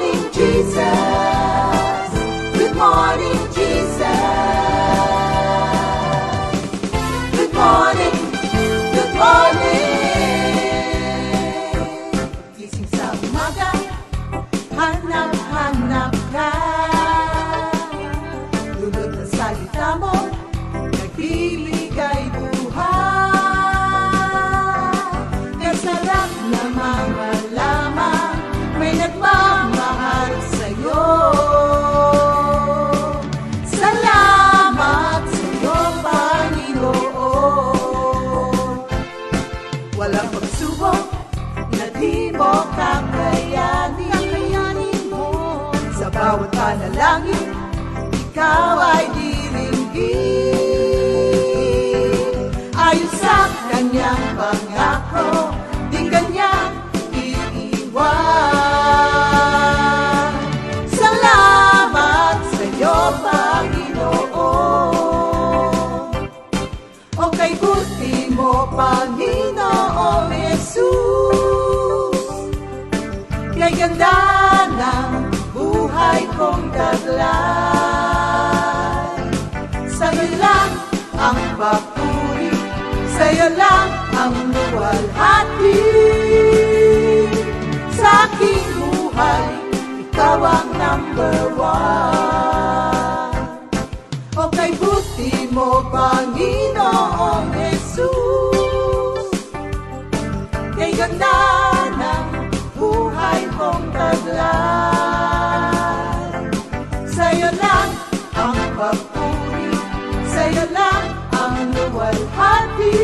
morning, Jesus. Good morning, Jesus. Good morning, good morning. Gising sa umaga, hanap-hanap ka. Lulot na salita mo, nagbibigay buhay. Kasarap na mga lamang, may nagmamahal sa'yo. Salamat sa'yo, Panginoon. Walang pagsubok na di mo kakayanin mo. Sa bawat panalangin, ikaw ay diringgin. Ayon sa kanyang pangako, di kanyang iiwan. Salamat sa'yo, Panginoon. O kay buti mo, Panginoong Jesus. Kay ganda ng buhay kong taglay. Sa'yo lang ang papuri, sa'yo lang ang luwalhati. Sa aking buhay, ikaw ang number one. O kay buti mo, Panginoong Jesus. Kay ganda ng buhay kong taglay. Sa'yo lang ang papuri, sa'yo lang ang luwalhati.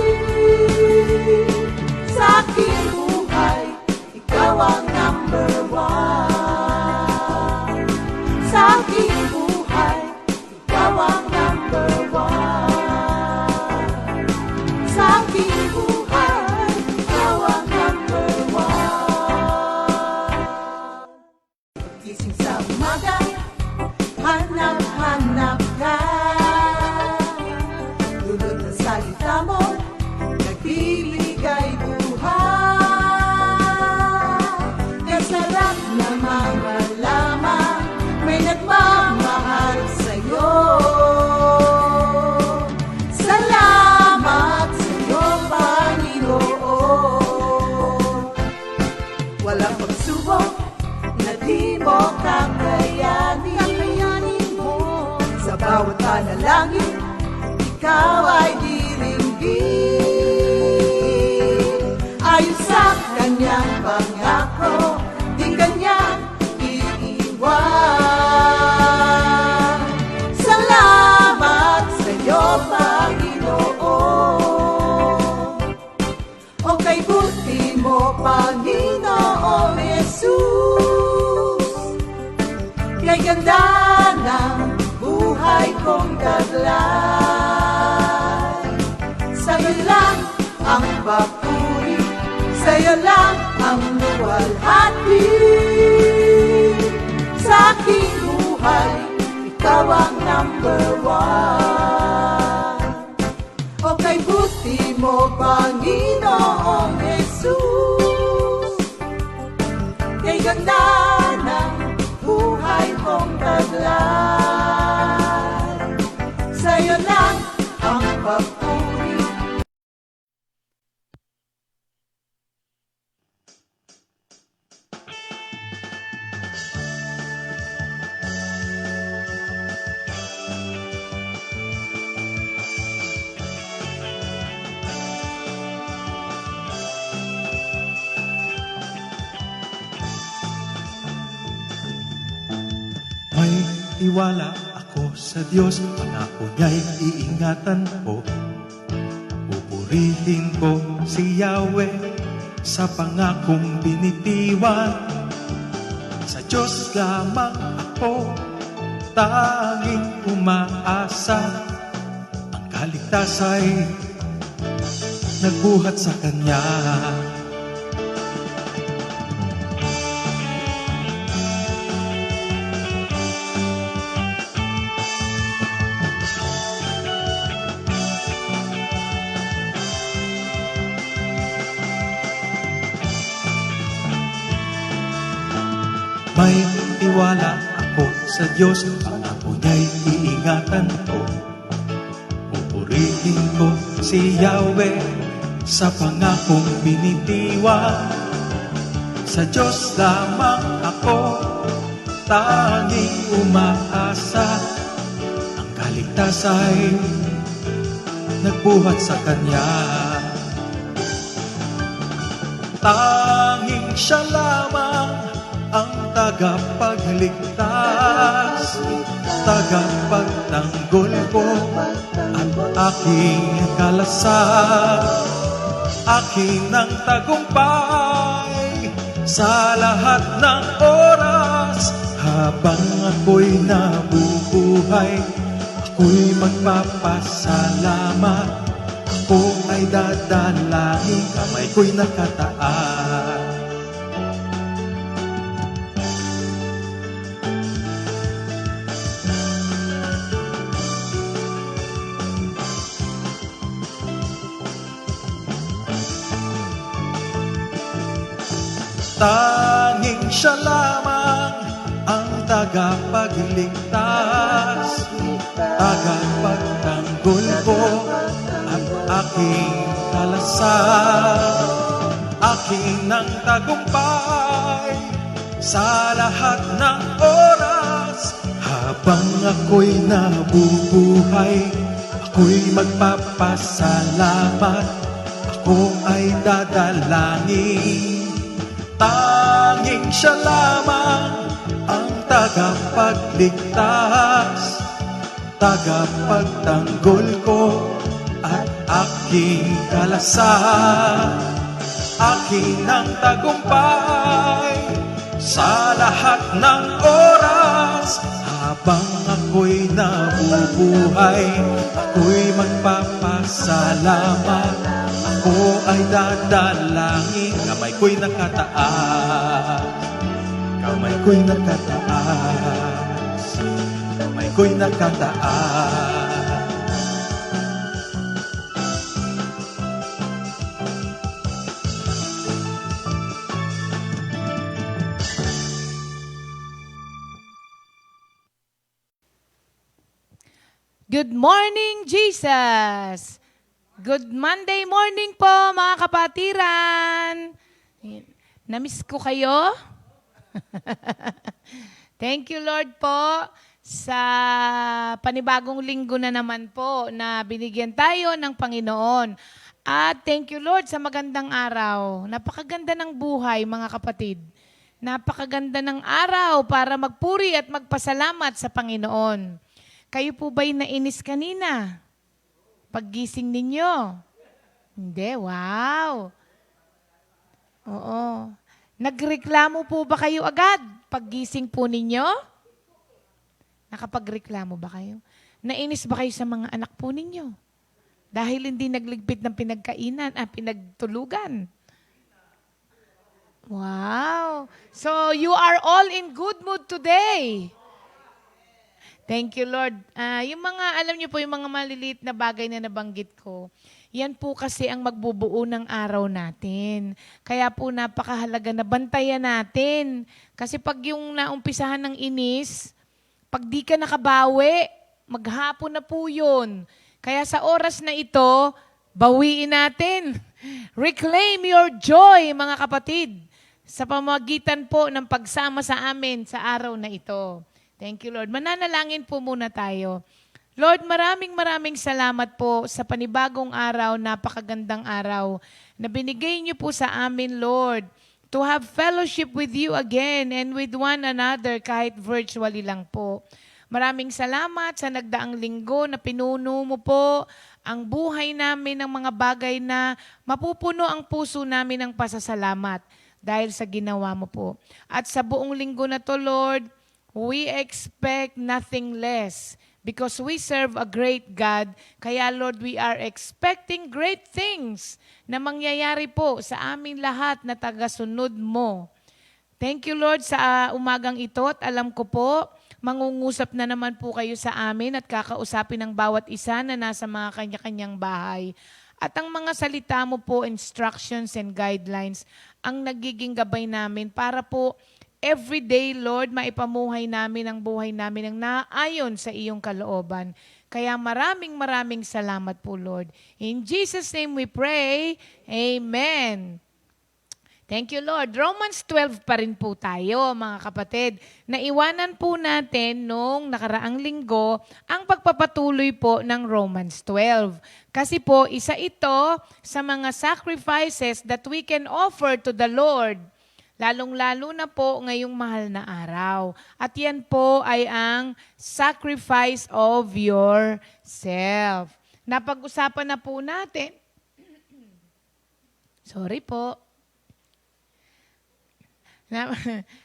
Sa aking buhay, ikaw ang number one. Sa aking buhay, ikaw ang number one. Sa aking buhay, ikaw ang number one. Gising sa umaga, hanap-hanap ka. Lulot na salita mo, nagbibigay buhay. Kasarap na mga lamang, may nagmamahal sa'yo. Salamat sa'yo, Panginoon. Walang pagsubok na di mo kakayanin mo. Sa bawat panalangin, ikaw ay diringgin. Ayon sa kanyang pangako, di kanyang iiwan. Salamat sa'yo, Panginoon. O kay buti mo, Panginoong Jesus. Kay ganda ng buhay kong taglay. Sa'yo lang ang papuri, sa'yo lang ang luwalhati. Sa aking buhay, ikaw ang number one. O kay buti mo, Panginoong Jesus. Kay ganda ng buhay kong taglay. Sa'yo lang ang papuri. May tiwala ako sa Diyos, pangako niya'y iingatan ko. Pupurihin ko si Yahweh sa pangakong binitiwan. Sa Diyos lamang ako tanging umaasa. Ang kaligtasa'y nagbuhat sa Kanya. May Nagtitiwala ako sa Diyos, pangako niya'y iingatan ko. Pupurihin ko si Yahweh sa pangakong binitiwan. Sa Diyos lamang ako tanging umaasa. Ang kaligtasan ay nagbuhat sa Kanya. Tanging Siya lamang ang tagapagligtas, tagapagtanggol ko at aking kalasag. Akin ang tagumpay sa lahat ng oras. Habang ako'y nabubuhay, ako'y magpapasalamat. Ako ay dadalangin, kamay ko'y nakataas. Tanging Siya lamang ang tagapagligtas, tagapagtanggol ko at aking kalasag. Akin ang tagumpay sa lahat ng oras. Habang ako'y nabubuhay, ako'y magpapasalamat. Ako ay dadalangin. Tanging Siya lamang ang tagapagligtas, tagapagtanggol ko at aking kalasag. Akin ang tagumpay sa lahat ng oras. Habang ako'y nabubuhay, ako'y magpapasalamat. Ako ay dadalangin, kamay ko'y nakataas. Kamay ko'y nakataas. Kamay ko'y nakataas. Good morning, Jesus! Good Monday morning po, mga kapatiran! Namiss ko kayo? Thank you, Lord po, sa panibagong linggo na naman po na binigyan tayo ng Panginoon. At thank you, Lord, sa magandang araw. Napakaganda ng buhay, mga kapatid. Napakaganda ng araw para magpuri at magpasalamat sa Panginoon. Kayo po ba'y nainis kanina? Paggising ninyo? Hindi, wow. Oo. Nagreklamo po ba kayo agad paggising po ninyo? Nakapagreklamo ba kayo? Nainis ba kayo sa mga anak po ninyo? Dahil hindi nagligpit ng pinagkainan, pinagtulugan. Wow. So, you are all in good mood today. Thank you, Lord. Yung mga, alam niyo po, yung mga maliliit na bagay na nabanggit ko, yan po kasi ang magbubuo ng araw natin. Kaya po napakahalaga na bantayan natin. Kasi pag yung naumpisahan ng inis, pag di ka nakabawi, maghapon na po yun. Kaya sa oras na ito, bawiin natin. Reclaim your joy, mga kapatid, sa pamamagitan po ng pagsama sa amin sa araw na ito. Thank you, Lord. Mananalangin po muna tayo. Lord, maraming salamat po sa panibagong araw, napakagandang araw na binigay niyo po sa amin, Lord, to have fellowship with you again and with one another kahit virtually lang po. Maraming salamat sa nagdaang linggo na pinuno mo po ang buhay namin ng mga bagay na mapupuno ang puso namin ng pasasalamat dahil sa ginawa mo po. At sa buong linggo na to, Lord, we expect nothing less because we serve a great God. Kaya Lord, we are expecting great things na mangyayari po sa amin lahat na tagasunod mo. Thank you, Lord, sa umagang ito at alam ko po, mangungusap na naman po kayo sa amin at kakausapin ng bawat isa na nasa mga kanya-kanyang bahay. At ang mga salita mo po, instructions and guidelines, ang nagiging gabay namin para po every day, Lord, maipamuhay namin ang buhay namin ng naayon sa iyong kalooban. Kaya maraming salamat po, Lord. In Jesus' name we pray. Amen. Thank you, Lord. Romans 12 pa rin po tayo, mga kapatid. Naiwanan po natin nung nakaraang linggo ang pagpapatuloy po ng Romans 12. Kasi po, isa ito sa mga sacrifices that we can offer to the Lord. Lalong-lalo na po ngayong mahal na araw. At yan po ay ang sacrifice of yourself. Napag-usapan na po natin. Sorry po.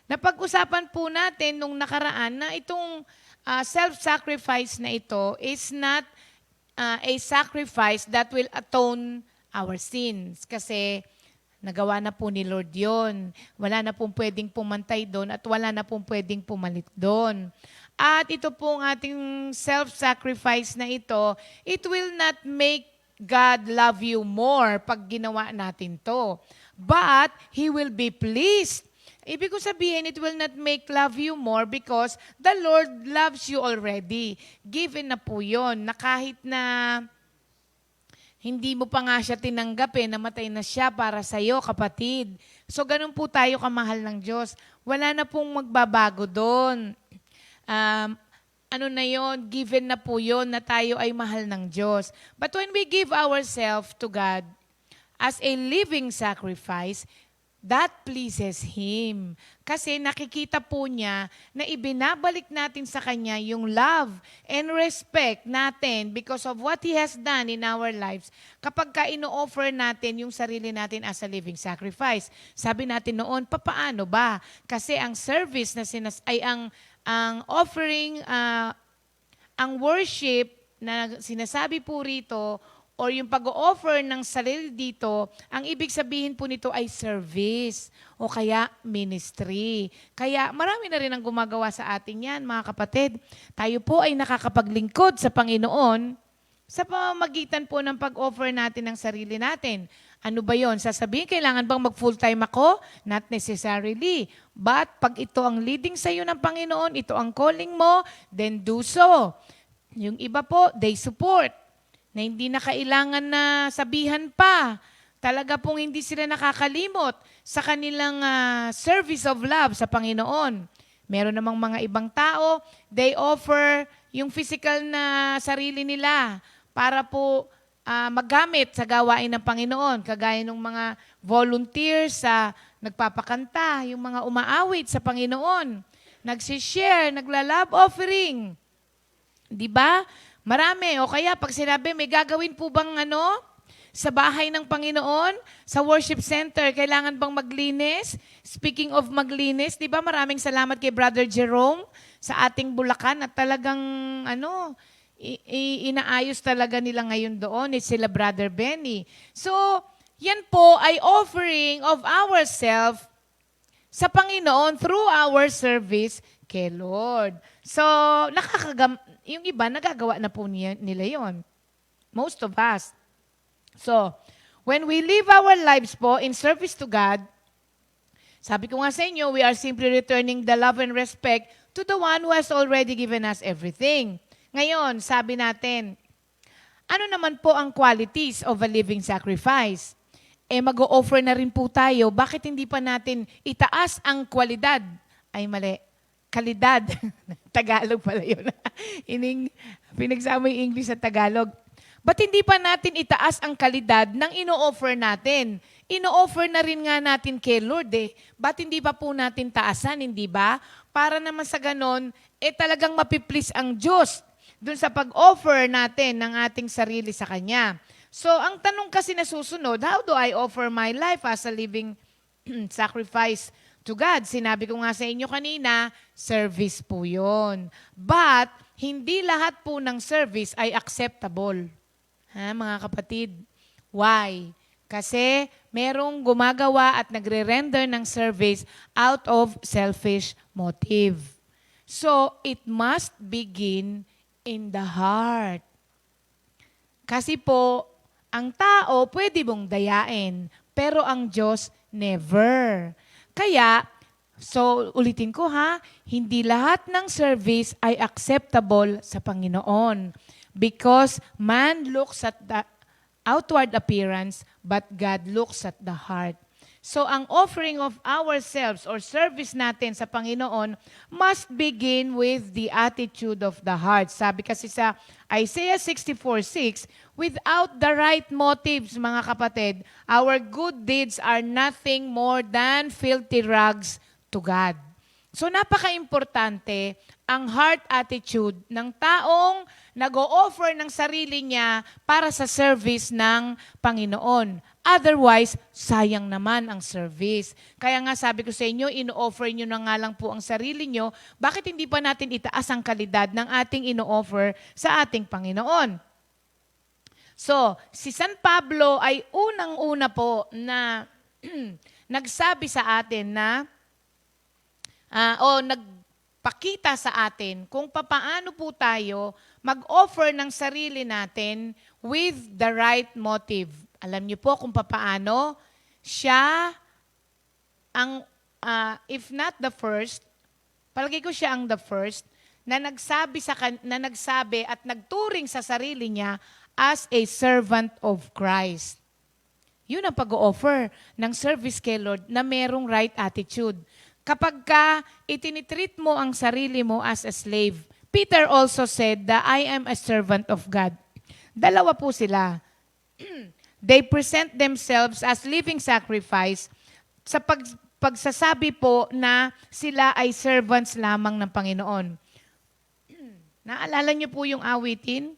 Napag-usapan po natin nung nakaraan na itong self-sacrifice na ito is not a sacrifice that will atone our sins. Kasi nagawa na po ni Lord yun. Wala na pong pwedeng pumantay doon at wala na pong pwedeng pumalit doon. At ito pong ating self-sacrifice na ito, it will not make God love you more pag ginawa natin to. But He will be pleased. Ibig ko sabihin, it will not make love you more because the Lord loves you already. Given na po yun, na kahit na hindi mo pa nga siya tinanggap namatay na siya para sa'yo, kapatid. So, ganun po tayo kamahal ng Diyos. Wala na pong magbabago doon. Ano na yon, given na po yon na tayo ay mahal ng Diyos. But when we give ourselves to God as a living sacrifice, that pleases Him. Kasi nakikita po niya na ibinabalik natin sa Kanya yung love and respect natin because of what He has done in our lives kapag ka ino-offer natin yung sarili natin as a living sacrifice. Sabi natin noon, papaano ba? Kasi ang service na ang offering, ang worship na sinasabi po rito, or yung pag-o-offer ng sarili dito, ang ibig sabihin po nito ay service o kaya ministry. Kaya marami na rin ang gumagawa sa atin yan, mga kapatid. Tayo po ay nakakapaglingkod sa Panginoon sa pamamagitan po ng pag-offer natin ng sarili natin. Ano ba yon? Sasabihin, kailangan bang mag-full-time ako? Not necessarily. But pag ito ang leading sa iyo ng Panginoon, ito ang calling mo, then do so. Yung iba po, they support. Na hindi na kailangan na sabihan pa. Talaga pong hindi sila nakakalimot sa kanilang service of love sa Panginoon. Meron namang mga ibang tao, they offer yung physical na sarili nila para po magamit sa gawain ng Panginoon. Kagaya ng mga volunteers sa nagpapakanta, yung mga umaawit sa Panginoon, nagsishare, nagla-love offering. Di ba? Marami. O kaya pag sinabi, may gagawin po bang sa bahay ng Panginoon, sa worship center, kailangan bang maglinis? Speaking of maglinis, di ba maraming salamat kay Brother Jerome sa ating Bulacan at talagang inaayos talaga nila ngayon doon. It's sila Brother Benny. So, yan po ay offering of ourselves sa Panginoon through our service kay Lord. So, yung iba, nagagawa na po nila yon. Most of us. So, when we live our lives po in service to God, sabi ko nga sa inyo, we are simply returning the love and respect to the one who has already given us everything. Ngayon, sabi natin, ano naman po ang qualities of a living sacrifice? Mag-o-offer na rin po tayo. Bakit hindi pa natin itaas ang kwalidad? Ay, mali. Kalidad. Tagalog pala yun. Pinagsama yung English sa Tagalog. Ba't hindi pa natin itaas ang kalidad ng ino-offer natin? Ino-offer na rin nga natin kay Lord Ba't hindi pa po natin taasan, hindi ba? Para naman sa ganon, talagang mapiplease ang Diyos dun sa pag-offer natin ng ating sarili sa Kanya. So, ang tanong kasi na susunod, how do I offer my life as a living sacrifice to God? Sinabi ko nga sa inyo kanina, service po yun. But, hindi lahat po ng service ay acceptable. Mga kapatid? Why? Kasi merong gumagawa at nagre-render ng service out of selfish motive. So, it must begin in the heart. Kasi po, ang tao pwede mong dayain, pero ang Diyos never. Kaya, So, ulitin ko ha, hindi lahat ng service ay acceptable sa Panginoon. Because man looks at the outward appearance, but God looks at the heart. So, ang offering of ourselves or service natin sa Panginoon must begin with the attitude of the heart. Sabi kasi sa Isaiah 64:6, without the right motives, mga kapatid, our good deeds are nothing more than filthy rags to God. So napaka-importante ang heart attitude ng taong nag-o-offer ng sarili niya para sa service ng Panginoon. Otherwise, sayang naman ang service. Kaya nga sabi ko sa inyo, ino-offer nyo na nga lang po ang sarili nyo, bakit hindi pa natin itaas ang kalidad ng ating ino-offer sa ating Panginoon? So, si San Pablo ay unang-una po na nagsabi sa atin na nagpakita sa atin kung papaano po tayo mag-offer ng sarili natin with the right motive. Alam niyo po kung papaano siya ang, if not the first, palagi ko siya ang the first, na nagsabi at nagturing sa sarili niya as a servant of Christ. Yun ang pag-o-offer ng service kay Lord na merong right attitude. Kapag ka itinitreat mo ang sarili mo as a slave, Peter also said that I am a servant of God. Dalawa po sila. They present themselves as living sacrifice sa pagsasabi po na sila ay servants lamang ng Panginoon. Naalala niyo po yung awitin?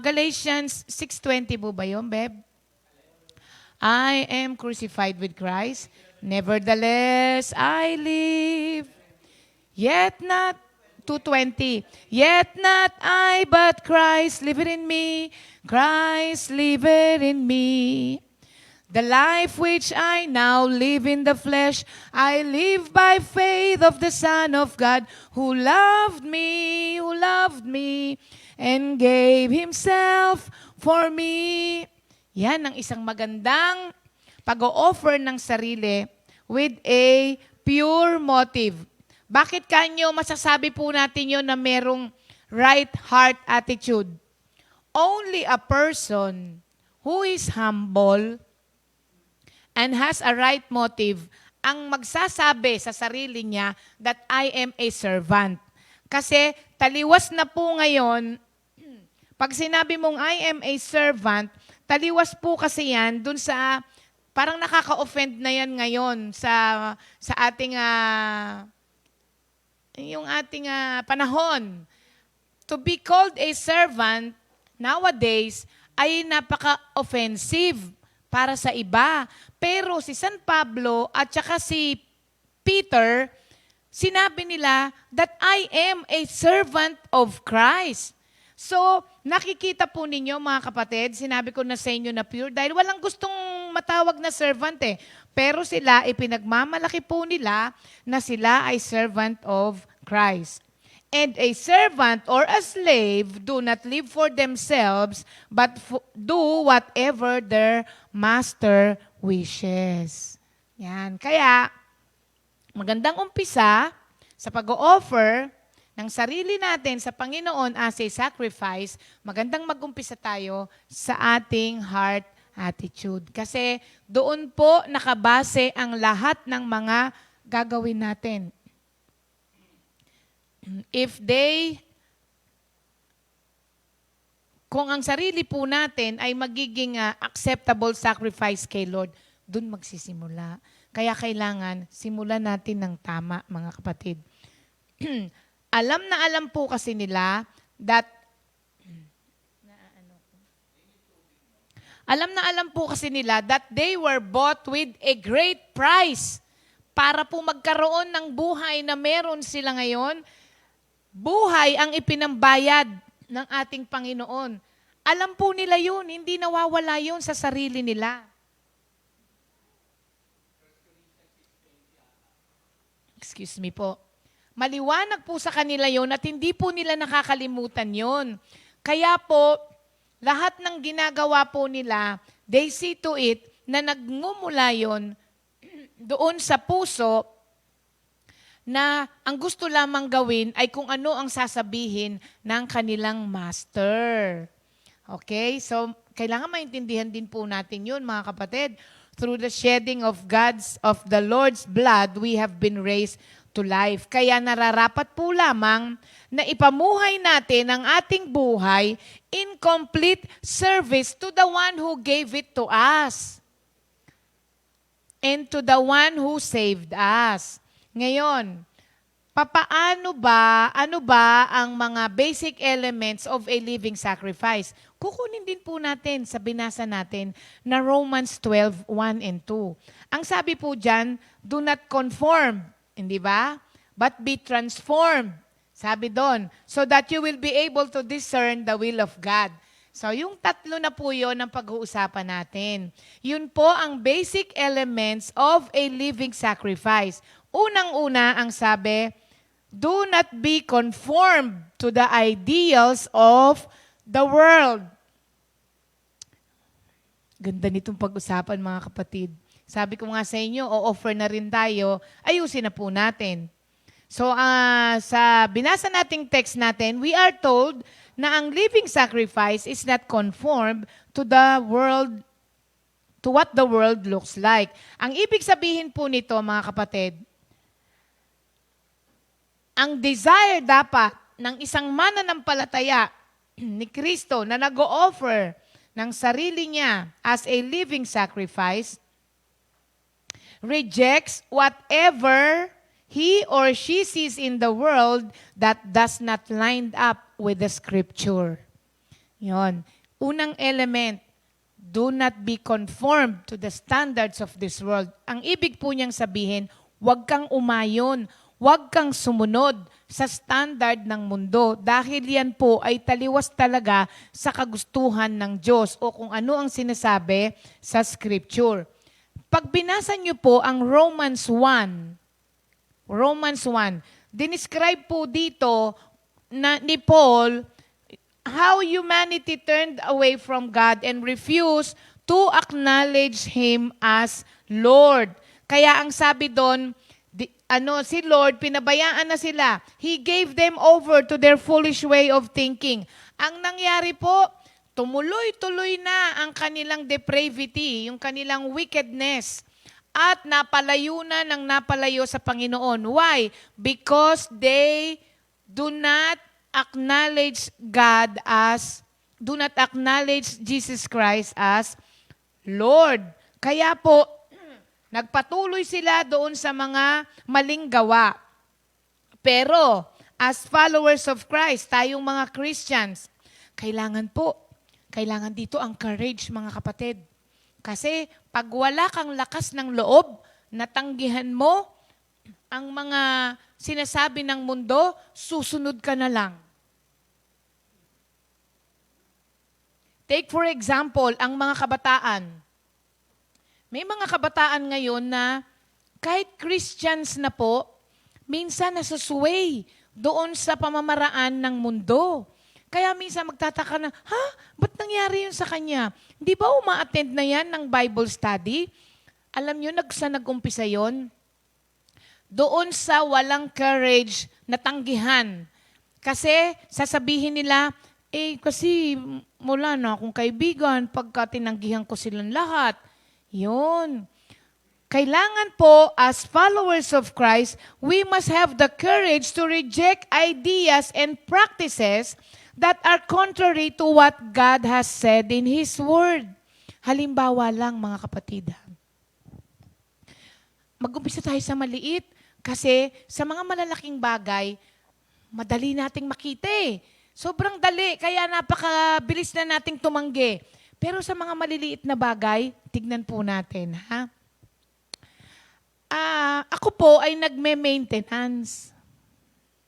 Galatians 6:20 po ba yun, Beb? I am crucified with Christ. Nevertheless, I live. Yet not, 2:20. Yet not I, but Christ liveth in me. Christ liveth in me. The life which I now live in the flesh, I live by faith of the Son of God, who loved me, and gave Himself for me. Yan ang isang magandang pag-o-offer ng sarili with a pure motive. Bakit kanyo masasabi po natin yun na merong right heart attitude? Only a person who is humble and has a right motive ang magsasabi sa sarili niya that I am a servant. Kasi taliwas na po ngayon, pag sinabi mong I am a servant, taliwas po kasi yan dun sa, parang nakaka-offend na yan ngayon sa ating, yung ating panahon. To be called a servant nowadays ay napaka-offensive para sa iba. Pero si San Pablo at saka si Peter, sinabi nila that I am a servant of Christ. So, nakikita po ninyo mga kapatid, sinabi ko na sa inyo na pure dahil walang gustong matawag na servant eh. Pero sila, ipinagmamalaki po nila na sila ay servant of Christ. And a servant or a slave do not live for themselves, but do whatever their master wishes. Yan. Kaya, magandang umpisa sa pag-o-offer ng sarili natin sa Panginoon as a sacrifice, magandang mag-umpisa tayo sa ating heart attitude. Kasi doon po nakabase ang lahat ng mga gagawin natin. Kung ang sarili po natin ay magiging acceptable sacrifice kay Lord, doon magsisimula. Kaya kailangan simulan natin ng tama, mga kapatid. Alam na alam po kasi nila that they were bought with a great price para po magkaroon ng buhay na meron sila ngayon. Buhay ang ipinambayad ng ating Panginoon. Alam po nila yun, hindi nawawala yun sa sarili nila. Excuse me po. Maliwanag po sa kanila yon at hindi po nila nakakalimutan yon. Kaya po, lahat ng ginagawa po nila, they see to it na nagmumula yon doon sa puso na ang gusto lamang gawin ay kung ano ang sasabihin ng kanilang master. Okay? So, kailangan maintindihan din po natin yun, mga kapatid. Through the shedding of the Lord's blood, we have been raised to life. Kaya nararapat po lamang na ipamuhay natin ang ating buhay in complete service to the one who gave it to us and to the one who saved us. Ngayon, ano ba ang mga basic elements of a living sacrifice? Kukunin din po natin sa binasa natin na Romans 12:1 and 2. Ang sabi po dyan, do not conform, hindi ba? But be transformed. Sabi doon, so that you will be able to discern the will of God. So, yung tatlo na po yun ang pag-uusapan natin. Yun po ang basic elements of a living sacrifice. Unang-una, ang sabi, do not be conformed to the ideals of the world. Ganda nitong pag-usapan, mga kapatid. Sabi ko nga sa inyo, o-offer na rin tayo, ayusin na po natin. So, sa binasa nating text natin, we are told na ang living sacrifice is not conformed to the world, to what the world looks like. Ang ibig sabihin po nito, mga kapatid, ang desire dapat ng isang mananampalataya ni Kristo na nag-o-offer ng sarili niya as a living sacrifice rejects whatever he or she sees in the world that does not line up with the Scripture. Yon. Unang element, do not be conformed to the standards of this world. Ang ibig po niyang sabihin, huwag kang umayon, huwag kang sumunod sa standard ng mundo dahil yan po ay taliwas talaga sa kagustuhan ng Diyos o kung ano ang sinasabi sa Scripture. Pag binasa niyo po ang Romans 1, dinescribe po dito ni Paul how humanity turned away from God and refused to acknowledge Him as Lord. Kaya ang sabi doon, si Lord, pinabayaan na sila. He gave them over to their foolish way of thinking. Ang nangyari po, tumuloy-tuloy na ang kanilang depravity, yung kanilang wickedness. At napalayo na ng napalayo sa Panginoon. Why? Because they do not acknowledge Jesus Christ as Lord. Kaya po, nagpatuloy sila doon sa mga maling gawa. Pero, as followers of Christ, tayong mga Christians, kailangan dito ang courage, mga kapatid. Kasi pag wala kang lakas ng loob, natanggihan mo ang mga sinasabi ng mundo, susunod ka na lang. Take for example, ang mga kabataan. May mga kabataan ngayon na kahit Christians na po, minsan nasusway doon sa pamamaraan ng mundo. Kaya minsan magtataka na, ba't nangyari yun sa kanya? Hindi ba uma-attend na yan ng Bible study? Alam nyo, saan nag-umpisa yun? Doon sa walang courage na tanggihan. Kasi sasabihin nila, kasi mula na akong kaibigan, pagka tinanggihan ko silang lahat. Yun. Kailangan po, as followers of Christ, we must have the courage to reject ideas and practices that are contrary to what God has said in His Word. Halimbawa lang, mga kapatid. Mag-umpisa tayo sa maliit kasi sa mga malalaking bagay, madali nating makita eh. Sobrang dali, kaya napakabilis na nating tumanggi. Pero sa mga maliliit na bagay, tignan po natin, ha? Ako po ay nagme-maintenance.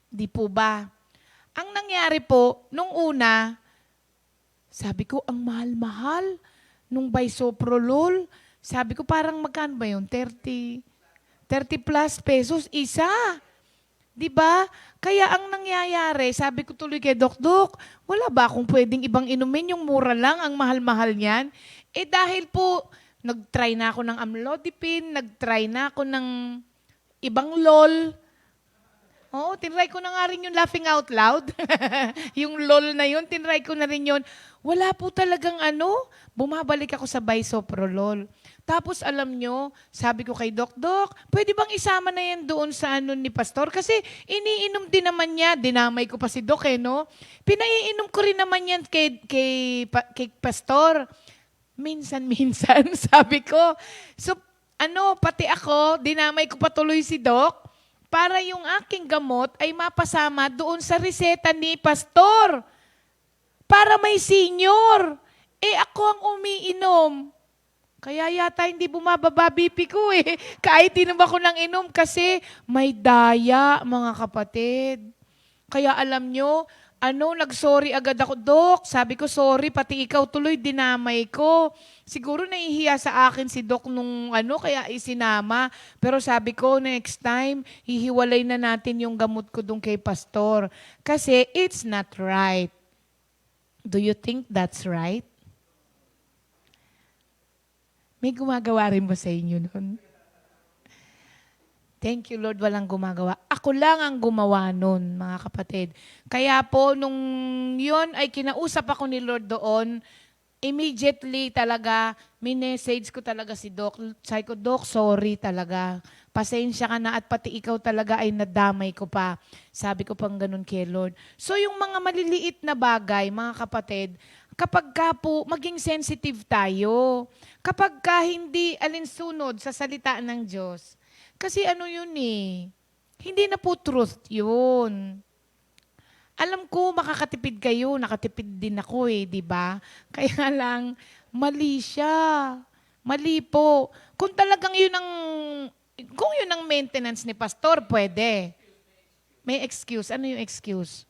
Di po ba? Ang nangyari po, nung una, sabi ko, ang mahal-mahal nung bisoprolol. Sabi ko, parang magkano ba yun? 30 plus pesos isa. Diba? Kaya ang nangyayari, sabi ko tuloy kay Dok, wala ba akong pwedeng ibang inumin? Yung mura lang, ang mahal-mahal niyan. Dahil po, nag-try na ako ng amlodipine, nag-try na ako ng ibang LOL. Oo, tinry ko na nga rin yung laughing out loud. Yung lol na yun, tinry ko na rin yun. Wala po talagang bumabalik ako sa bisoprolol. Tapos alam nyo, sabi ko kay Doc, pwede bang isama na yan doon sa ni Pastor? Kasi iniinom din naman niya, dinamay ko pa si Doc no? Pinaiinom ko rin naman yan kay Pastor. Minsan-minsan, sabi ko. So, pati ako, dinamay ko patuloy si Doc para yung aking gamot ay mapasama doon sa reseta ni Pastor. Para may senior. Ako ang umiinom. Kaya yata hindi bumababa BP ko Kahit inom ako ng inom kasi may daya, mga kapatid. Kaya alam nyo, nag-sorry agad ako, Doc. Sabi ko, sorry, pati ikaw tuloy dinamay ko. Siguro nahihiya sa akin si Doc nung kaya isinama. Pero sabi ko, next time, hihiwalay na natin yung gamot ko dun kay Pastor. Kasi it's not right. Do you think that's right? May gumagawa rin ba sa inyo nun? Thank you, Lord, walang gumagawa. Ako lang ang gumawa nun, mga kapatid. Kaya po, nung yun ay kinausap ako ni Lord doon, immediately talaga, minessage ko talaga si Doc. Sabi ko, Doc, sorry talaga. Pasensya ka na at pati ikaw talaga ay nadamay ko pa. Sabi ko pang ganun kay Lord. So yung mga maliliit na bagay, mga kapatid, kapag ka po maging sensitive tayo, kapag ka hindi alinsunod sa salita ng Diyos, kasi yun hindi na po truth yun. Alam ko makakatipid kayo, nakatipid din ako di ba? Kaya lang, mali siya. Mali po. Kung talagang yun ang maintenance ni Pastor, pwede. May excuse. Ano yung excuse?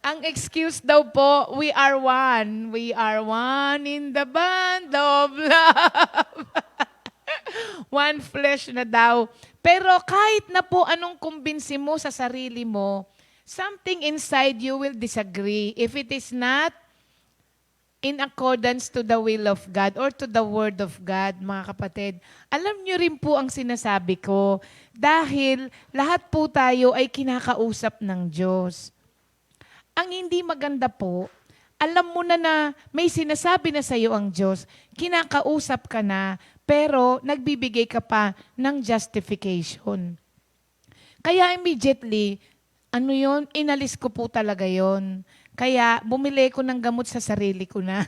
Ang excuse daw po, we are one. We are one in the band of love. One flesh na daw. Pero kahit na po anong kumbinsi mo sa sarili mo, something inside you will disagree if it is not in accordance to the will of God or to the word of God, mga kapatid. Alam nyo rin po ang sinasabi ko dahil lahat po tayo ay kinakausap ng Diyos. Ang hindi maganda po, alam mo na may sinasabi na sa iyo ang Diyos, kinakausap ka na, pero nagbibigay ka pa ng justification. Kaya immediately, inalis ko po talaga yon. Kaya bumili ko ng gamot sa sarili ko na.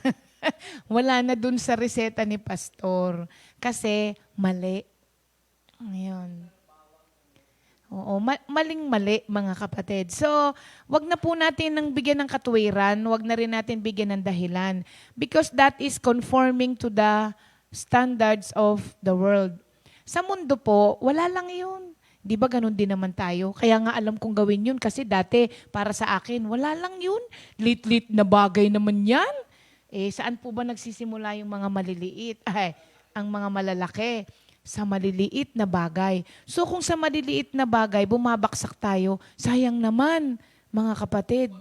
Wala na dun sa reseta ni Pastor. Kasi mali. Ngayon. Oo, maling-mali mga kapatid. So, wag na po natin nang bigyan ng katwiran, wag na rin natin bigyan ng dahilan. Because that is conforming to the standards of the world. Sa mundo po, wala lang yun. Di ba ganun din naman tayo? Kaya nga alam kong gawin yun kasi dati para sa akin, wala lang yun. Lit-lit na bagay naman yan. Saan po ba nagsisimula yung mga maliliit? Ang mga malalaki. Sa maliliit na bagay. So kung sa maliliit na bagay, bumabaksak tayo, sayang naman, mga kapatid.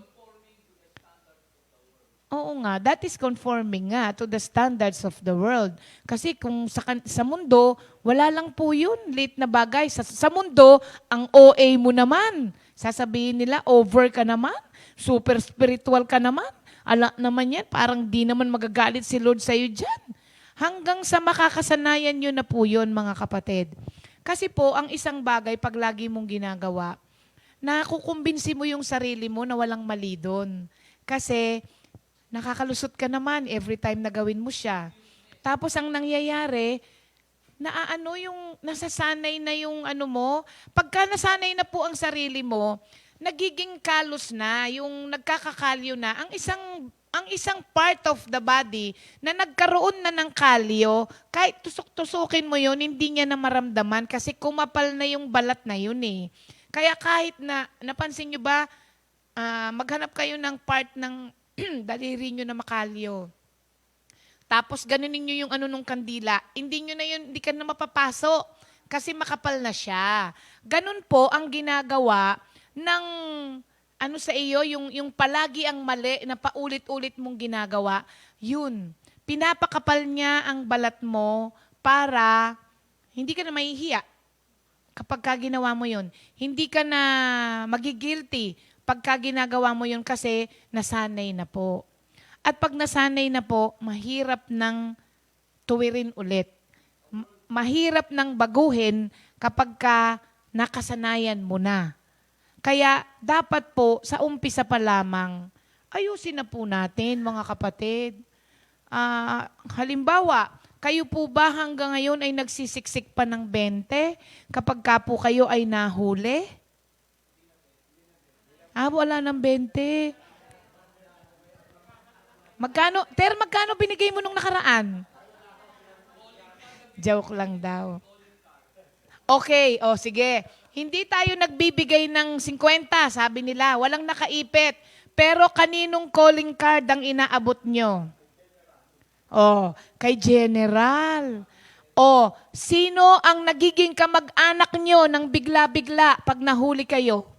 Oo nga, that is conforming nga to the standards of the world. Kasi kung sa mundo, wala lang po yun, late na bagay. Sa mundo, ang OA mo naman. Sasabihin nila, over ka naman, super spiritual ka naman. Ala naman yan, parang di naman magagalit si Lord sa'yo dyan. Hanggang sa makakasanayan nyo na po yun, mga kapatid. Kasi po, ang isang bagay, pag lagi mong ginagawa, nakukumbinsi mo yung sarili mo na walang mali doon. Kasi, nakakalusot ka naman every time na gawin mo siya. Tapos, ang nangyayari, nasasanay na yung mo. Pagka nasanay na po ang sarili mo, nagiging kalos na, yung nagkakakalyo na, ang isang part of the body na nagkaroon na ng kalyo, kahit tusok-tusukin mo yun, hindi niya na maramdaman kasi kumapal na yung balat na yun Kaya kahit napansin nyo ba, maghanap kayo ng part ng daliri nyo na makalyo. Tapos ganunin nyo yung nung kandila, hindi ka na mapapaso kasi makapal na siya. Ganun po ang ginagawa ng sa iyo, yung palagi ang mali na paulit-ulit mong ginagawa, yun. Pinapakapal niya ang balat mo para hindi ka na mahihiya. kapag ka ginawa mo yun. Hindi ka na magigilty pagka ginagawa mo yun kasi nasanay na po. At pag nasanay na po, mahirap nang tuwirin ulit. Mahirap nang baguhin kapag ka nakasanayan mo na. Kaya dapat po sa umpisa pa lamang, ayusin na po natin mga kapatid. Halimbawa, kayo po ba hanggang ngayon ay nagsisiksik pa ng 20 kapag ka po kayo ay nahuli? Wala ng 20. Magkano binigay mo nung nakaraan? Joke lang daw. Okay, sige. Hindi tayo nagbibigay ng 50, sabi nila. Walang nakaipit. Pero kaninong calling card ang inaabot nyo? Kay General. Sino ang nagiging kamag-anak nyo ng bigla-bigla pag nahuli kayo?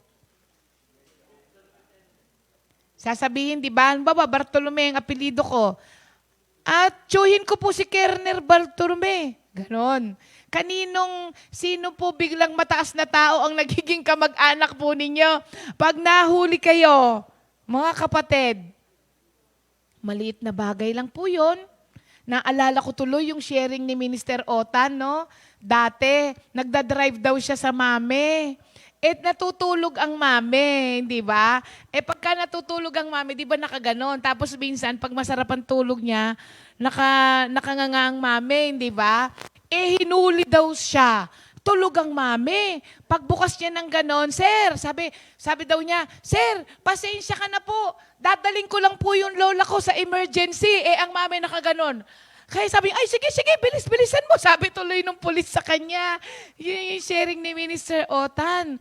Sasabihin, di ba? Bartolome ang apelido ko. At tsuhin ko po si Kerner Bartolome. Ganon. Sino po biglang mataas na tao ang nagiging kamag-anak po ninyo? Pag nahuli kayo, mga kapatid, maliit na bagay lang po yun. Naalala ko tuloy yung sharing ni Minister Otan, no? Dati, nagdadrive daw siya sa mame. Natutulog ang mame, di ba? Pagka natutulog ang mame, di ba nakaganon? Tapos minsan, pag masarap ang tulog niya, nakanganga ang mame, di ba? Hinuli daw siya. Tulog ang mame. Pagbukas niya ng ganon, Sir, sabi daw niya, Sir, pasensya ka na po. Dadaling ko lang po yung lola ko sa emergency. Ang mame nakaganon. Kaya sabi, ay sige, bilisan mo. Sabi tuloy ng pulis sa kanya. Yun yung sharing ni Minister Otan.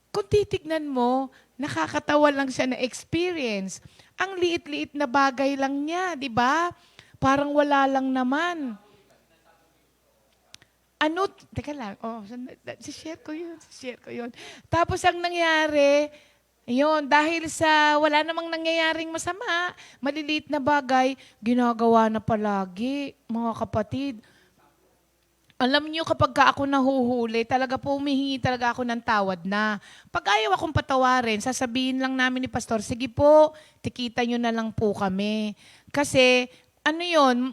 Kung titignan mo, nakakatawa lang siya na experience. Ang liit-liit na bagay lang niya, di ba? Parang wala lang naman. Teka lang. Share ko yun. Tapos ang nangyari, dahil sa wala namang nangyayaring masama, maliliit na bagay, ginagawa na palagi, mga kapatid. Alam niyo, kapag ako nahuhuli, talaga po humihingi talaga ako ng tawad na. Pag ayaw akong patawarin, sasabihin lang namin ni Pastor, sige po, tikita nyo na lang po kami. Kasi,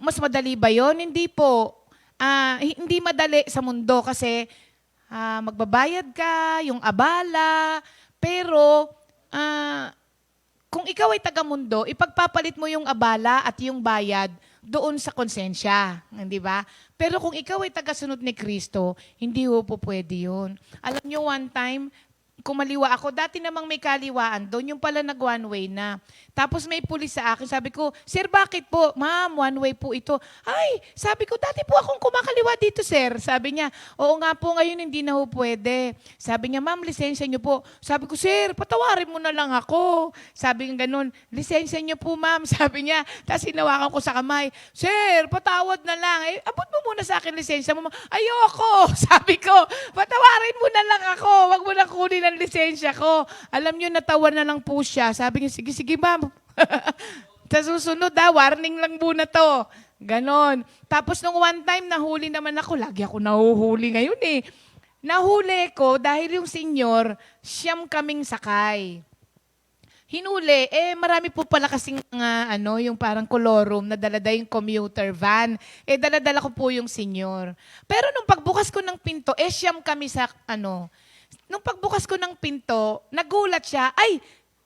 mas madali ba yun? Hindi po. Hindi madali sa mundo kasi magbabayad ka, yung abala, pero kung ikaw ay taga-mundo, ipagpapalit mo yung abala at yung bayad doon sa konsensya, di ba? Pero kung ikaw ay taga-sunod ni Kristo, hindi po pwede yun. Alam nyo, one time, kumaliwa ako, dati namang may kaliwaan doon, yung pala nag one way na. Tapos may pulis sa akin, sabi ko, Sir, bakit po? Ma'am, one way po ito. Ay, sabi ko, dati po akong kumakaliwa dito, sir. Sabi niya, oo nga po, ngayon hindi na po pwede. Sabi niya, ma'am, lisensya niyo po. Sabi ko, sir, patawarin mo na lang ako. Sabi niya ganun, lisensya niyo po, ma'am. Sabi niya, tapos hinawakan ko sa kamay, sir, patawad na lang. Abot mo muna sa akin lisensya mo. Ayoko. Sabi ko, patawarin mo na lang ako. Wag mo na kunin ang lisensya ko. Alam niyo, natawa na lang po siya. Sabi niya, sige, ma'am. Sa susunod, warning lang muna to. Ganon. Tapos nung one time, nahuli naman ako. Lagi ako nahuhuli ngayon eh. Nahuli ko dahil yung senyor, siyam kaming sakay. Hinuli, marami po pala kasing yung parang kolorum na dalada yung commuter van. Daladala ko po yung senyor. Pero nung pagbukas ko ng pinto, siyam kami sa Nung pagbukas ko ng pinto, nagulat siya, ay,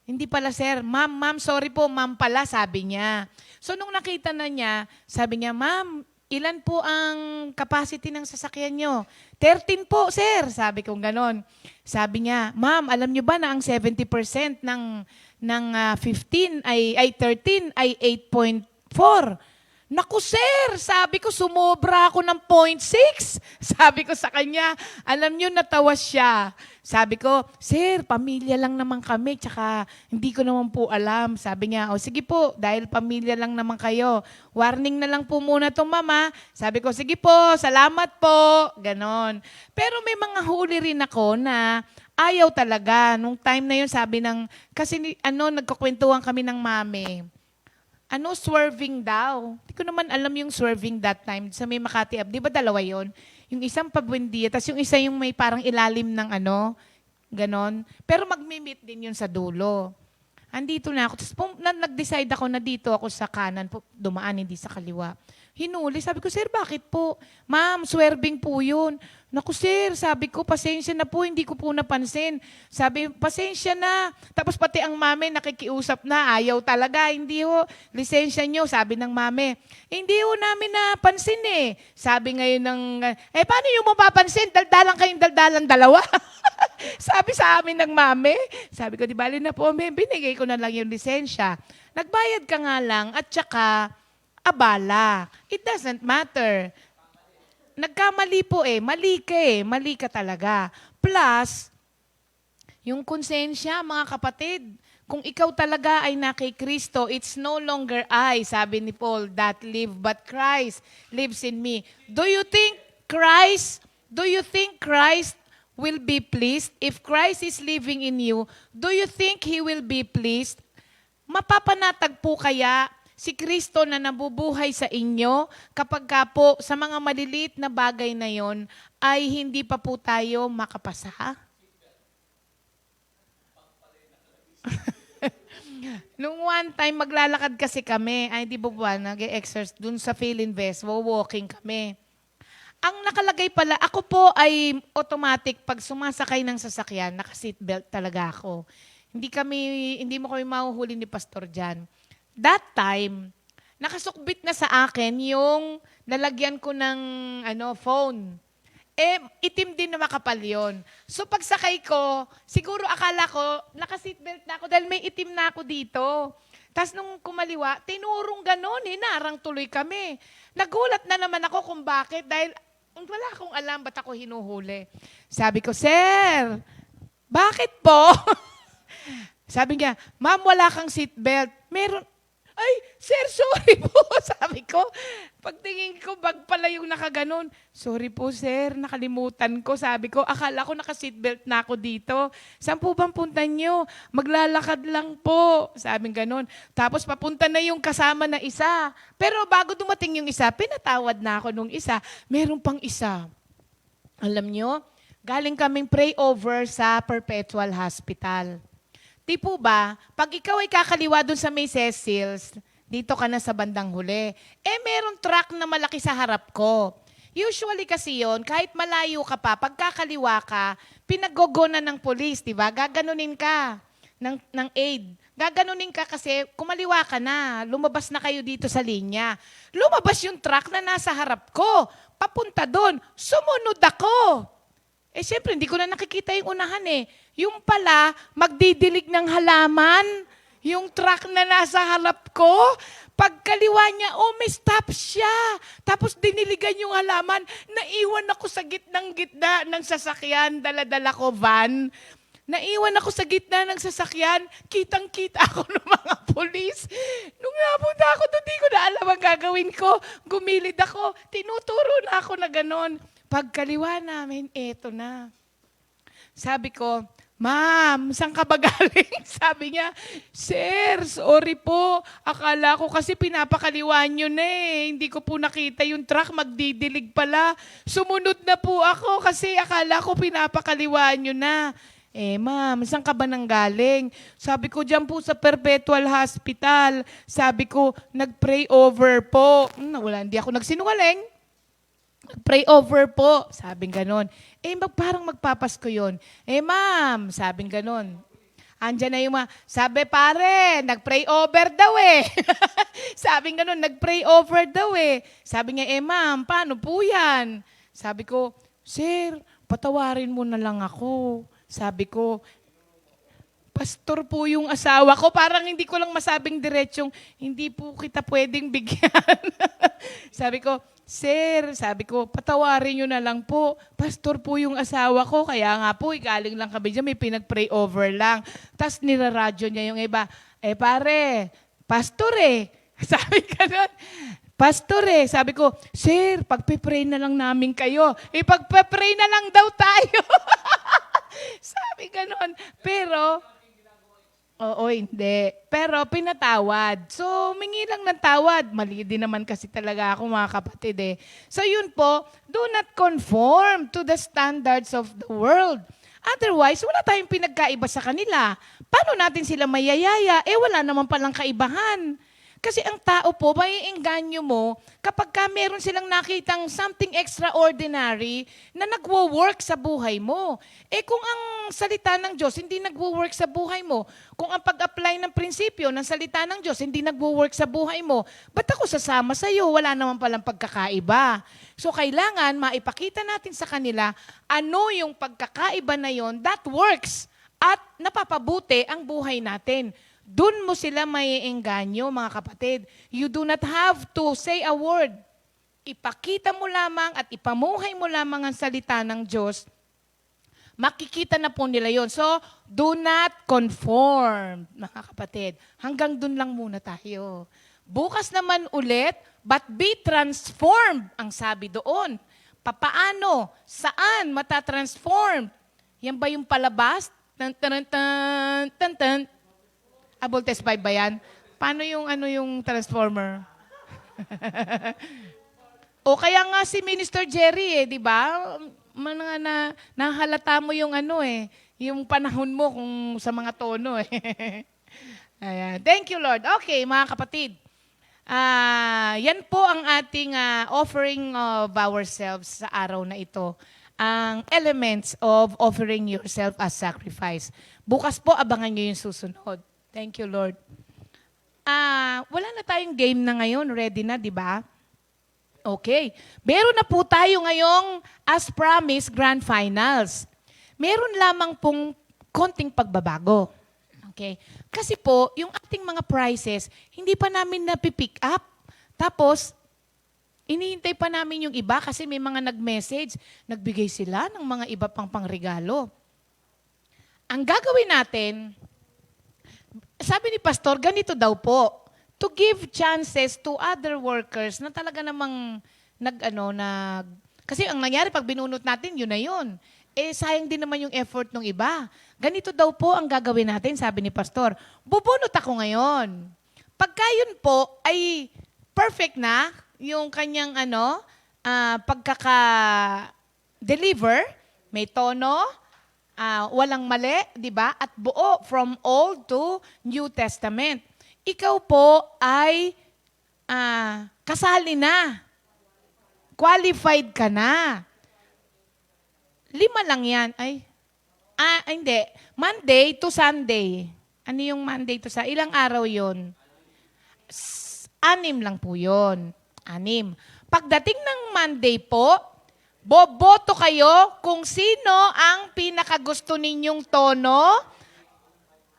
hindi pala sir, ma'am, sorry po, ma'am pala, sabi niya. So nung nakita na niya, sabi niya, ma'am, ilan po ang capacity ng sasakyan niyo? 13 po, sir, sabi ko ganon. Sabi niya, ma'am, alam niyo ba na ang 70% ng 13 ay 8.4? Naku sir, sabi ko sumobra ako ng 0.6. Sabi ko sa kanya, alam niyo natawa siya. Sabi ko, sir, pamilya lang naman kami, tsaka hindi ko naman po alam. Sabi niya, sige po, dahil pamilya lang naman kayo. Warning na lang po muna to mama. Sabi ko, sige po, salamat po. Ganon. Pero may mga huli rin ako na ayaw talaga. Nung time na yun, sabi kasi nagkukwentuhan kami ng mami. Swerving daw. Hindi ko naman alam yung swerving that time sa may Makati Ave. Di ba dalawa yun? Yung isang pabuendia, tapos yung isa yung may parang ilalim ng ano, ganon. Pero mag-meet din yun sa dulo. Andito na ako. Tapos nag-decide ako na dito ako sa kanan, dumaan, hindi sa kaliwa. Hinuli. Sabi ko, sir, bakit po? Ma'am, swerving po yun. Naku, sir, sabi ko, pasensya na po, hindi ko po napansin. Sabi, pasensya na. Tapos pati ang mami nakikiusap na, ayaw talaga. Hindi ho, lisensya nyo, sabi ng mami. Hindi ho namin napansin eh. Sabi ngayon ng, paano yung mapapansin? Daldalan kayong daldalan dalawa. Sabi sa amin ng mami. Sabi ko, di bali na po, binigay ko na lang yung lisensya. Nagbayad ka nga lang at saka abala. It doesn't matter. Nagkamali po mali ka mali ka talaga. Plus, yung konsensya, mga kapatid, kung ikaw talaga ay na kay Kristo, it's no longer I, sabi ni Paul, that live, but Christ lives in me. Do you think Christ will be pleased? If Christ is living in you, do you think He will be pleased? Mapapanatag po kaya si Kristo na nabubuhay sa inyo kapag ka po sa mga maliliit na bagay na yon ay hindi pa po tayo makapasa? Nung one time, maglalakad kasi kami, ay di ba nag-exercise dun sa Philinvest, walking kami. Ang nakalagay pala, ako po ay automatic pag sumasakay ng sasakyan, naka-seatbelt talaga ako. Hindi mo kami mahuhuli ni Pastor Jan. That time, nakasukbit na sa akin yung lalagyan ko ng phone. Itim din na makapal yun. So pagsakay ko, siguro akala ko, naka-seatbelt na ako dahil may itim na ako dito. Tapos nung kumaliwa, tinurong ganon, hinarang tuloy kami. Nagulat na naman ako kung bakit dahil wala akong alam ba't ako hinuhuli. Sabi ko, sir, bakit po? Sabi niya, ma'am, wala kang seatbelt. Meron. Ay, sir, sorry po. Sabi ko, pagtingin ko, bag pala yung nakaganon. Sorry po, sir, nakalimutan ko. Sabi ko, akala ko naka-seatbelt na ako dito. Saan po bang punta nyo? Maglalakad lang po. Sabi ganon. Tapos papunta na yung kasama na isa. Pero bago dumating yung isa, pinatawad na ako nung isa. Meron pang isa. Alam nyo, galing kaming pray over sa Perpetual Hospital. Di po ba, pag ikaw ay kakaliwa dun sa may Cecil's, dito ka na sa bandang huli, meron truck na malaki sa harap ko. Usually kasi yon, kahit malayo ka pa, pag kakaliwa ka, pinag-gogonan ng polis, di ba? Gaganunin ka ng aid. Gaganunin ka kasi kumaliwa ka na, lumabas na kayo dito sa linya. Lumabas yung truck na nasa harap ko, papunta doon, sumunod ako. Siyempre, hindi ko na nakikita yung unahan Yung pala, magdidilig ng halaman, yung truck na nasa harap ko, pagkaliwa niya, may stop siya. Tapos diniligan yung halaman, naiwan ako sa gitna ng sasakyan, dala-dala ko van. Naiwan ako sa gitna ng sasakyan, kitang-kita ako ng mga polis. Nung napunta ako doon, di ko na alam ang gagawin ko. Gumilid ako, tinuturo na ako na ganon. Pagkaliwa namin, eto na. Sabi ko, ma'am, saan ka ba galing? Sabi niya, sir, sorry po. Akala ko kasi pinapakaliwa nyo na Hindi ko po nakita yung truck, magdidilig pala. Sumunod na po ako kasi akala ko pinapakaliwa nyo na. Ma'am, saan ka ba nanggaling? Sabi ko, dyan po sa Perpetual Hospital. Sabi ko, nag-pray over po. Hindi ako nagsinungaling. Pray over po. Sabing ganon. Parang magpapasko yun. Ma'am, sabing ganon. Andyan na yung sabi pare, nag-pray over daw Sabing ganon, nag-pray over daw Sabi niya, ma'am, paano po yan? Sabi ko, sir, patawarin mo na lang ako. Sabi ko, pastor po yung asawa ko. Parang hindi ko lang masabing diretsong, hindi po kita pwedeng bigyan. Sabi ko, sir, sabi ko, patawarin nyo na lang po. Pastor po yung asawa ko. Kaya nga po, galing lang kami dyan, may pinag-pray over lang. Tapos niraradyo niya yung iba, pare, pastor Sabi ka nun, pastor sabi ko, sir, pagpipray na lang namin kayo. Pagpipray na lang daw tayo. Sabi ganon. Pero, Oo, hindi. Pero pinatawad. So, mingi lang ng tawad. Mali din naman kasi talaga ako mga kapatid eh. So yun po, do not conform to the standards of the world. Otherwise, wala tayong pinagkaiba sa kanila. Paano natin sila mayayaya? Eh wala naman palang kaibahan. Kasi ang tao po, maiengganyo mo kapag ka meron silang nakitang something extraordinary na nagwo-work sa buhay mo. Eh kung ang salita ng Diyos hindi nagwo-work sa buhay mo, kung ang pag-apply ng prinsipyo ng salita ng Diyos hindi nagwo-work sa buhay mo, ba't ako sasama sa iyo? Wala naman palang pagkakaiba. So kailangan maipakita natin sa kanila ano yung pagkakaiba na yon that works at napapabuti ang buhay natin. Doon mo sila maiengganyo, mga kapatid. You do not have to say a word. Ipakita mo lamang at ipamuhay mo lamang ang salita ng Diyos. Makikita na po nila yon. So, do not conform, mga kapatid. Hanggang doon lang muna tayo. Bukas naman ulit, but be transformed, ang sabi doon. Papaano? Saan matatransform? Yan ba yung palabas? Tan, tan, tan, tan, tan. Voltes 5 ba yan? Paano yung yung transformer? O kaya nga si Minister Jerry di ba? Nahalata mo yung yung panahon mo kung sa mga tono Ayan. Thank you, Lord. Okay, mga kapatid. Yan po ang ating offering of ourselves sa araw na ito. Ang elements of offering yourself as sacrifice. Bukas po, abangan nyo yung susunod. Thank you, Lord. Wala na tayong game na ngayon. Ready na, di ba? Okay. Meron na po tayo ngayong, as promised, Grand Finals. Meron lamang pong konting pagbabago. Okay? Kasi po, yung ating mga prizes, hindi pa namin napipick up. Tapos, inihintay pa namin yung iba kasi may mga nag-message. Nagbigay sila ng mga iba pang pangregalo. Ang gagawin natin, sabi ni Pastor, ganito daw po, to give chances to other workers na talaga namang kasi ang nangyari pag binunot natin, yun na yun. Eh, sayang din naman yung effort ng iba. Ganito daw po ang gagawin natin, sabi ni Pastor. Bubunot ako ngayon. Pagka yun po ay perfect na, yung kanyang pagkaka-deliver, may tono, walang mali, di ba? At buo from Old to New Testament. Ikaw po ay kasali na. Qualified ka na. 5 lang yan. Hindi. Monday to Sunday. Ano yung Monday to Sunday? Ilang araw yun? 6 lang po yun. 6. Pagdating ng Monday po, boboto kayo kung sino ang pinakagusto ninyong tono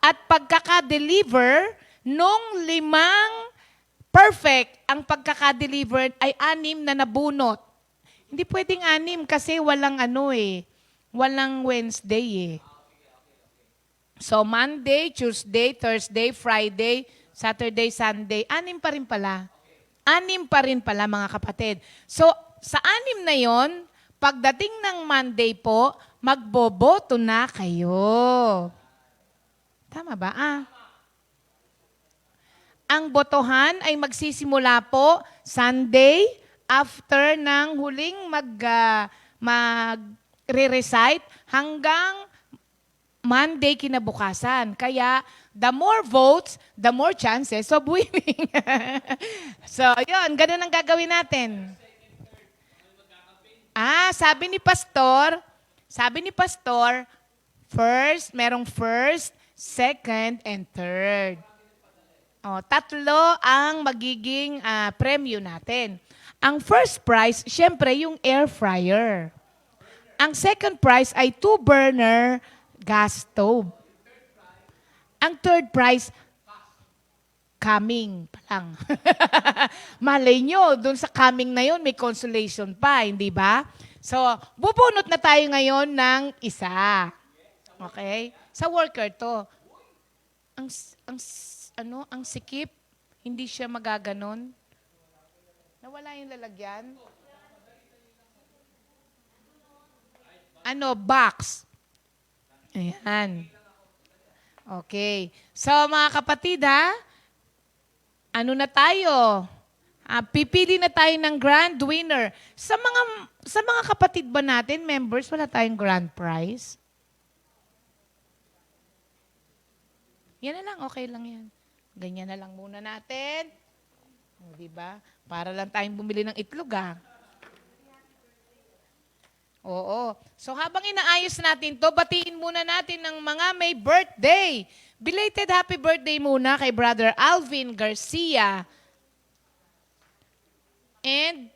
at pagkaka-deliver nung 5 perfect ang pagkaka-deliver ay 6 na nabunot. Hindi pwedeng 6 kasi walang walang Wednesday So Monday, Tuesday, Thursday, Friday, Saturday, Sunday, 6 pa rin pala. 6 pa rin pala mga kapatid. So sa 6 na yon, pagdating ng Monday po, magboboto na kayo. Tama ba? Ang botohan ay magsisimula po Sunday after ng huling mag-re-recite hanggang Monday kinabukasan. Kaya the more votes, the more chances of winning. So, yun. Ganun ang gagawin natin. Sabi ni Pastor, merong first, second, and third. 3 ang magiging premyo natin. Ang first prize, syempre, yung air fryer. Ang second prize ay 2-burner gas stove. Ang third prize, coming pa lang. Malay nyo, dun sa coming na yun, may consolation pa, hindi ba? So, bubunot na tayo ngayon ng isa. Okay? Sa worker to. Ang sikip, hindi siya magaganon. Nawala yung lalagyan. Box. Ayan. Okay. So mga kapatid ha, ano na tayo? Pipili na tayo ng grand winner. Sa mga kapatid ba natin, members, wala tayong grand prize? Yan na lang, okay lang yan. Ganyan na lang muna natin. O, diba? Para lang tayong bumili ng itlog, Oo. So habang inaayos natin to, batiin muna natin ng mga may birthday. Belated happy birthday muna kay Brother Alvin Garcia. And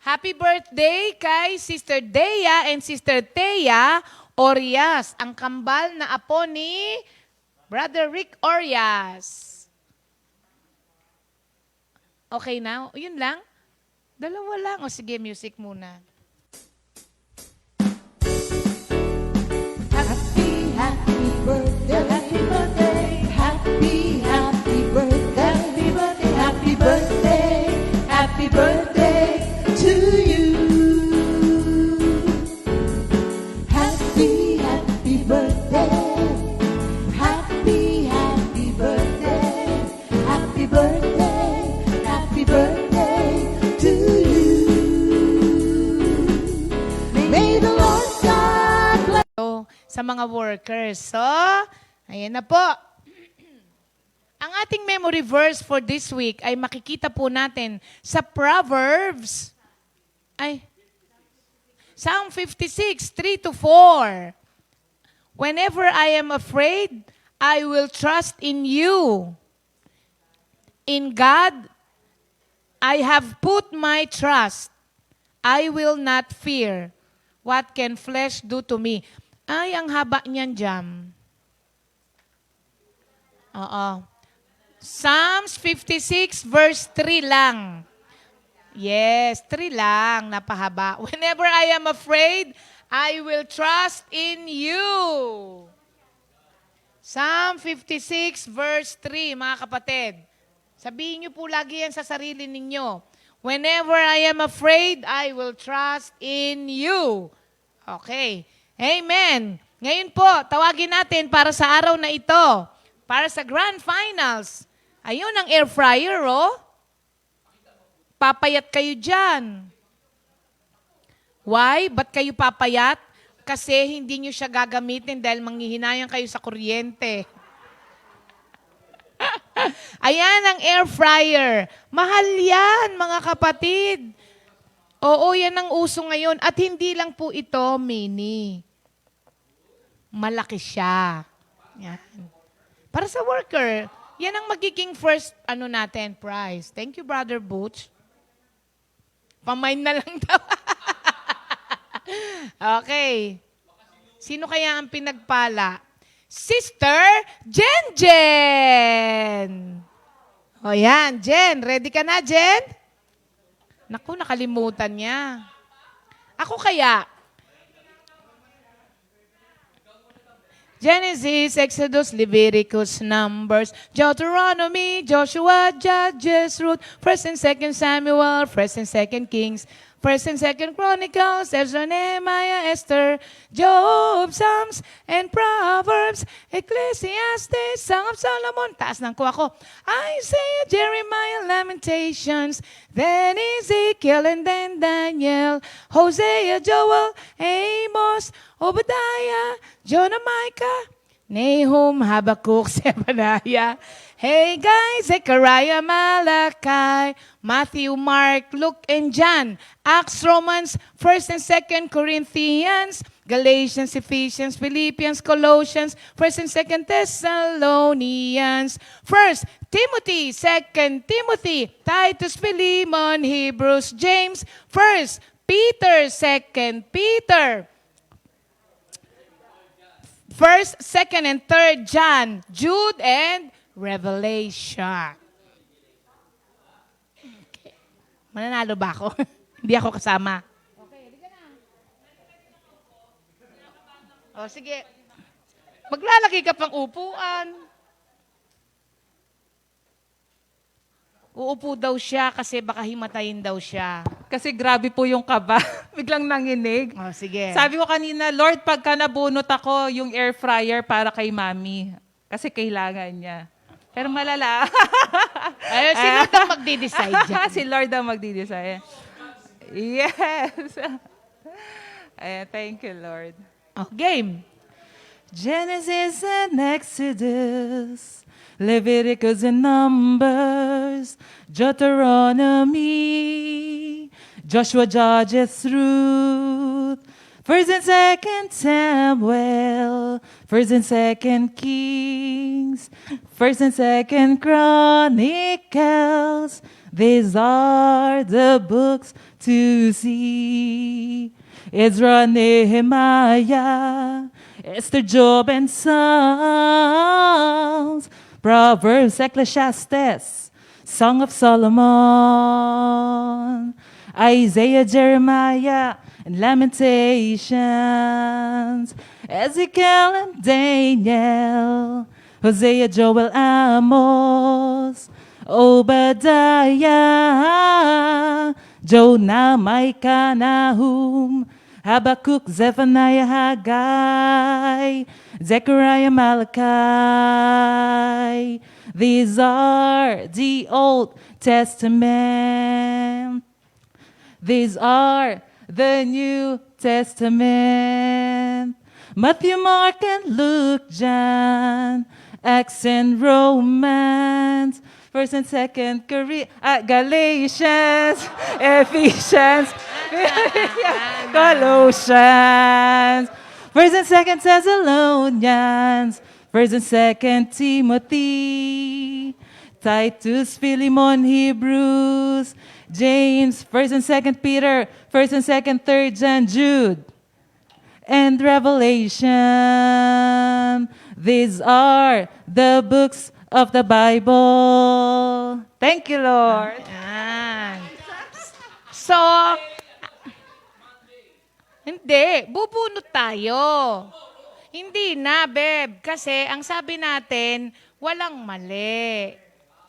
happy birthday kay Sister Dea and Sister Thea Orias, ang kambal na apo ni Brother Rick Orias. Okay na? Yun lang? Dalawa lang. O sige, music muna. Happy birthday, happy birthday, happy birthday, happy birthday, happy birthday to you. Happy birthday, happy birthday, happy birthday, happy birthday to you. May the Lord God bless. Sa mga workers. So, ayan na po. Ang ating memory verse for this week ay makikita po natin sa Proverbs, Psalm 56, 3-4. Whenever I am afraid, I will trust in you. In God, I have put my trust. I will not fear. What can flesh do to me? Ay, ang haba niyan, Jam. Oo. Psalms 56 verse 3 lang. Yes, 3 lang, napahaba. Whenever I am afraid, I will trust in you. Psalm 56 verse 3, mga kapatid. Sabihin niyo po lagi yan sa sarili ninyo. Whenever I am afraid, I will trust in you. Okay. Amen. Ngayon po, tawagin natin para sa araw na ito, para sa Grand Finals. Ayun ang air fryer, oh. Papayat kayo dyan. Why? Ba't kayo papayat? Kasi hindi nyo siya gagamitin dahil manghihinayang kayo sa kuryente. Ayan ang air fryer. Mahal yan, mga kapatid. Oo, yan ang uso ngayon. At hindi lang po ito mini. Malaki siya. Yan. Para sa worker, yan ang magiging first natin, prize. Thank you, Brother Butch. Pamain na lang daw. Okay. Sino kaya ang pinagpala? Sister Jen Jen. O yan, Jen. Ready ka na, Jen? Naku, nakalimutan niya. Ako kaya. Genesis, Exodus, Leviticus, Numbers, Deuteronomy, Joshua, Judges, Ruth, 1st and 2nd Samuel, 1st and 2nd Kings, 1st and 2nd Chronicles, Ezra, Nehemiah, Esther, Job, Psalms, and Proverbs, Ecclesiastes, Song of Solomon, taas ng kuha ko, Isaiah, Jeremiah, Lamentations, then Ezekiel, and then Daniel, Hosea, Joel, Amos, Obadiah, Jonah, Micah, Nahum, Habakkuk, Zephaniah, Haggai, Zechariah, Malachi, Matthew, Mark, Luke, and John, Acts, Romans, 1st and 2nd Corinthians, Galatians, Ephesians, Philippians, Colossians, 1st and 2nd Thessalonians, 1st Timothy, 2nd Timothy, Titus, Philemon, Hebrews, James, 1st Peter, 2nd Peter, 1st, 2nd, and 3rd John, Jude, and Revelation. Okay. Mananalo ba ako? Hindi ako kasama. Okay, halika na. O, sige. Maglalagay ka pang upuan. Uupo daw siya kasi baka himatayin daw siya. Kasi grabe po yung kaba. Biglang nanginig. Oh, sige. Sabi ko kanina, Lord, pagka nabunot ako yung air fryer para kay Mami. Kasi kailangan niya. Pero malala. Ay, si Lord ang magde-decide dyan. Si Lord ang magdi-decide. Yes. Thank you, Lord. Oh, game. Genesis and Exodus, Leviticus and Numbers, Deuteronomy, Joshua, Judges, Ruth, First and Second Samuel, First and Second Kings, First and Second Chronicles. These are the books to see. Ezra, Nehemiah, Esther, Job, and Psalms, Proverbs, Ecclesiastes, Song of Solomon, Isaiah, Jeremiah, and Lamentations, Ezekiel and Daniel, Hosea, Joel, Amos, Obadiah, Jonah, Micah, Nahum, Habakkuk, Zephaniah, Haggai, Zechariah, Malachi. These are the Old Testament. These are the New Testament. Matthew, Mark, and Luke, John, Acts and Romans, First and Second Galatians, Ephesians, Colossians, First and Second Thessalonians, First and Second Timothy, Titus, Philemon, Hebrews, James, First and Second Peter, First and Second, Third John, Jude, and Revelation. These are the books of the Bible. Thank you, Lord. Ayan. So, hindi. Bubunot tayo. Hindi na, Beb. Kasi ang sabi natin, walang mali.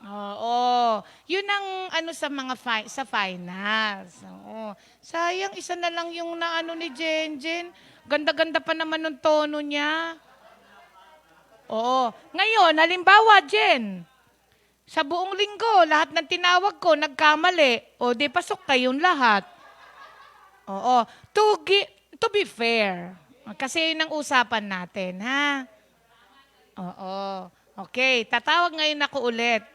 Oo. Yun ang ano sa mga sa finals. Oo. Sayang, isa na lang yung naano ni Jenjen. Ganda-ganda pa naman ng tono niya. Oo. Ngayon, halimbawa, Jen, sa buong linggo, lahat ng tinawag ko, nagkamali. O, di pasok kayong lahat. Oo. To be fair. Kasi yun ang usapan natin, ha? Oo. Okay, tatawag ngayon ako ulit.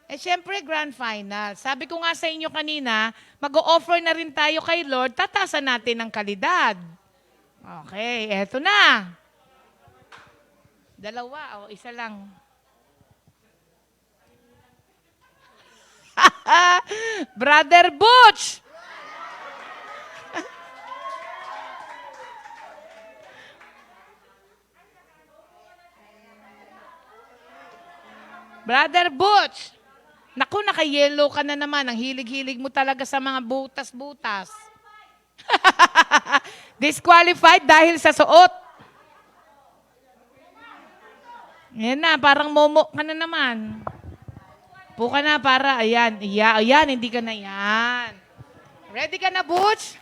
Siyempre, grand final. Sabi ko nga sa inyo kanina, mag-o-offer na rin tayo kay Lord, tatasan natin ang kalidad. Okay, eto na. Dalawa o isa lang. Brother Butch! Brother Butch! Naku, naka-yellow ka na naman. Ang hilig-hilig mo talaga sa mga butas-butas. Disqualified dahil sa suot. Yan na, parang momo ka na naman. Puka na para, ayan, ayan, hindi ka na yan. Ready ka na, Butch?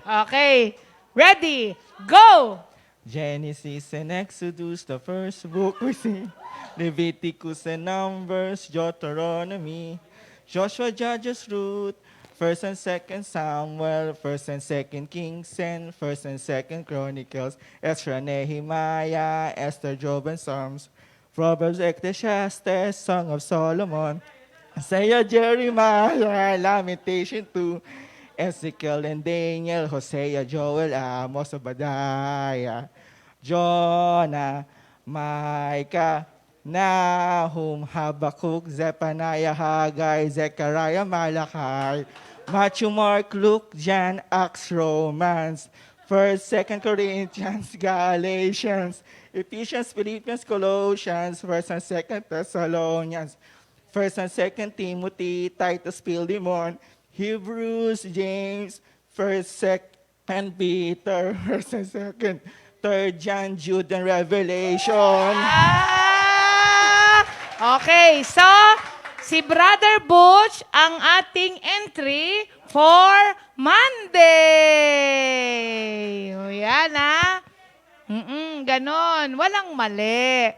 Okay, ready, go! Genesis and Exodus, the first book we see. Leviticus and Numbers, Deuteronomy, Joshua, Judges, Ruth, First and Second Samuel, First and Second Kings, and First and Second Chronicles, Ezra, Nehemiah, Esther, Job, and Psalms, Proverbs, Ecclesiastes, Song of Solomon, Isaiah, Jeremiah, Lamentation 2, Ezekiel and Daniel, Hosea, Joel, Amos, Obadiah, Jonah, Micah, Nahum, Habakkuk, Zephaniah, Haggai, Zechariah, Malachi, Matthew, Mark, Luke, John, Acts, Romans, 1st, 2nd Corinthians, Galatians, Ephesians, Philippians, Colossians, 1st and 2nd Thessalonians, 1st and 2nd Timothy, Titus, Philemon, Hebrews, James, 1st, 2nd Peter, 1st and 2nd 3rd John, Jude, and Revelation. Okay, so si Brother Butch ang ating entry for Monday. O yan ha. Ganon. Walang mali.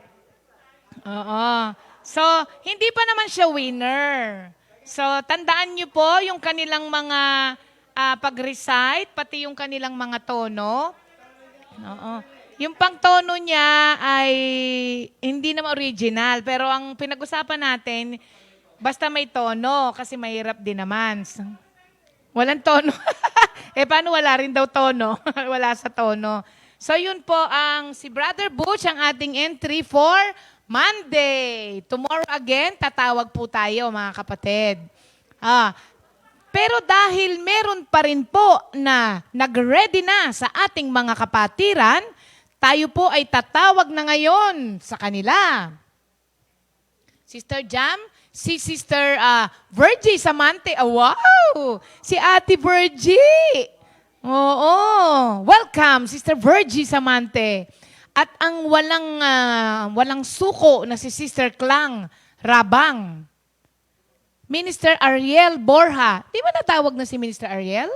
Oo. So, hindi pa naman siya winner. So, tandaan niyo po yung kanilang mga pag-recite, pati yung kanilang mga tono. Oo. Yung pang-tono niya ay hindi naman original, pero ang pinag-usapan natin, basta may tono, kasi mahirap din naman. Walang tono. Paano wala rin daw tono? Wala sa tono. So, yun po ang si Brother Butch, ang ating entry for Monday. Tomorrow again, tatawag po tayo, mga kapatid. Pero dahil meron pa rin po na nag-ready na sa ating mga kapatiran, tayo po ay tatawag na ngayon sa kanila. Sister Jam, si Sister Virgie Samante. Wow! Si Ate Virgie. Oo. Welcome, Sister Virgie Samante. At ang walang suko na si Sister Klang Rabang. Minister Ariel Borja. Di ba natawag na si Minister Ariel?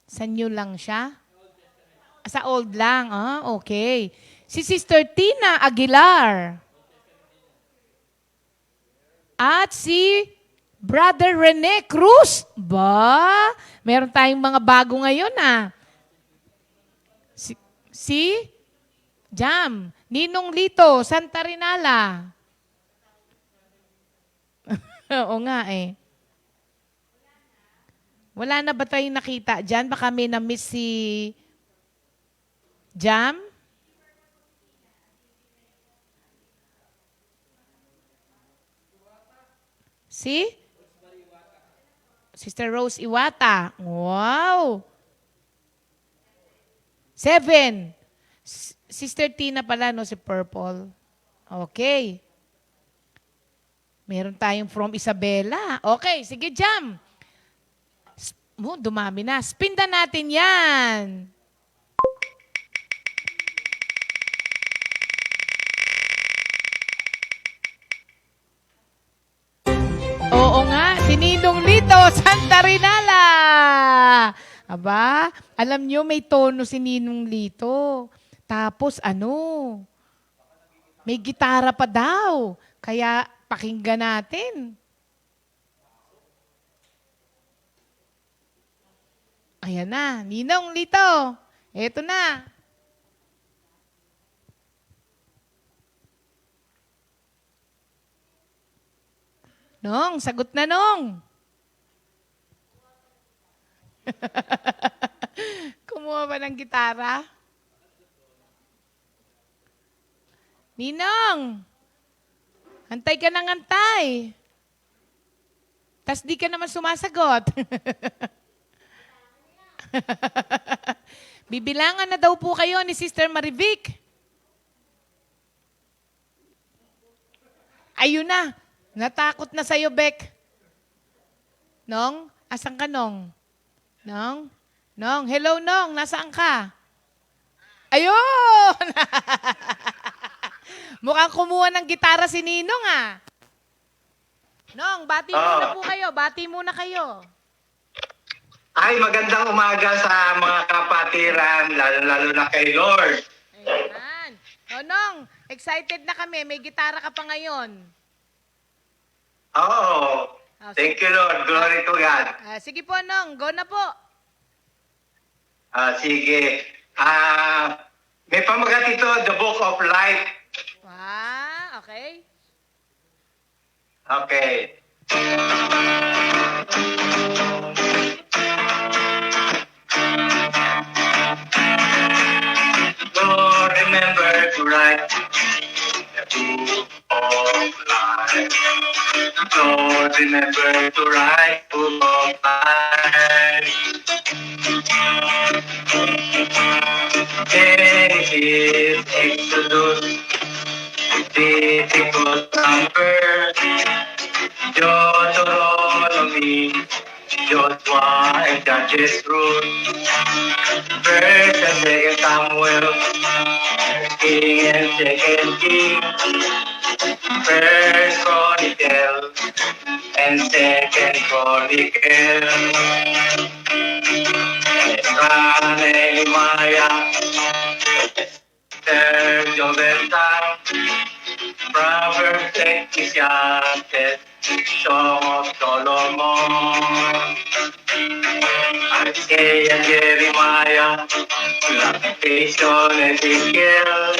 Sa new lang siya? Sa old lang. Okay. Si Sister Tina Aguilar. At si Brother Rene Cruz. Ba? Meron tayong mga bago ngayon Si Jam. Ninong Lito, Santa Rinala. Oo nga Wala na ba tayong nakita dyan? Baka may na-miss si Jam? Si? Sister Rose Iwata. Wow! 7. Sister Tina pala, no? Si Purple. Okay. Meron tayong from Isabela. Okay, sige, Jam. Dumami na. Spindan natin yan. Oo nga, si Ninong Lito, Santa Rinala. Aba, alam nyo may tono si Ninong Lito. Tapos may gitara pa daw. Kaya pakinggan natin. Ayan na, Ninong Lito. Eto na. Nong, sagot na Nong. Kumuha ba ng gitara? Ninong, antay ka ng antay. Tas di ka naman sumasagot. Bibilangan na daw po kayo ni Sister Marivic. Ayun na. Natakot na sa'yo, Beck. Nong, asan ka, Nong? Nong? Nong, hello, Nong. Nasaan ka? Ayun! Mukhang kumuha ng gitara si Ninong, Nong, bati muna po kayo. Bati muna kayo. Ay, magandang umaga sa mga kapatiran, lalo-lalo na kay Lord. Ayan. Nong, excited na kami. May gitara ka pa ngayon. Oo. Thank you, Lord. Glory to God. Sige po, Nong. Go na po. Sige. May pamagat ito, The Book of Life. Okay. Okay. Lord, remember to write the book of life. Lord, remember to write book of life. Genesis, Exodus, Leviticus, Numbers, Deuteronomy, Joshua, and Judges, Ruth. First and second Samuel, King and second King, First Chronicle and second Chronicle, Ezra, Nehemiah, Third Joventan, Proverbs, Ecclesiastes, Song of Solomon, Isaiah, Jeremiah, Lamentation, Ezekiel,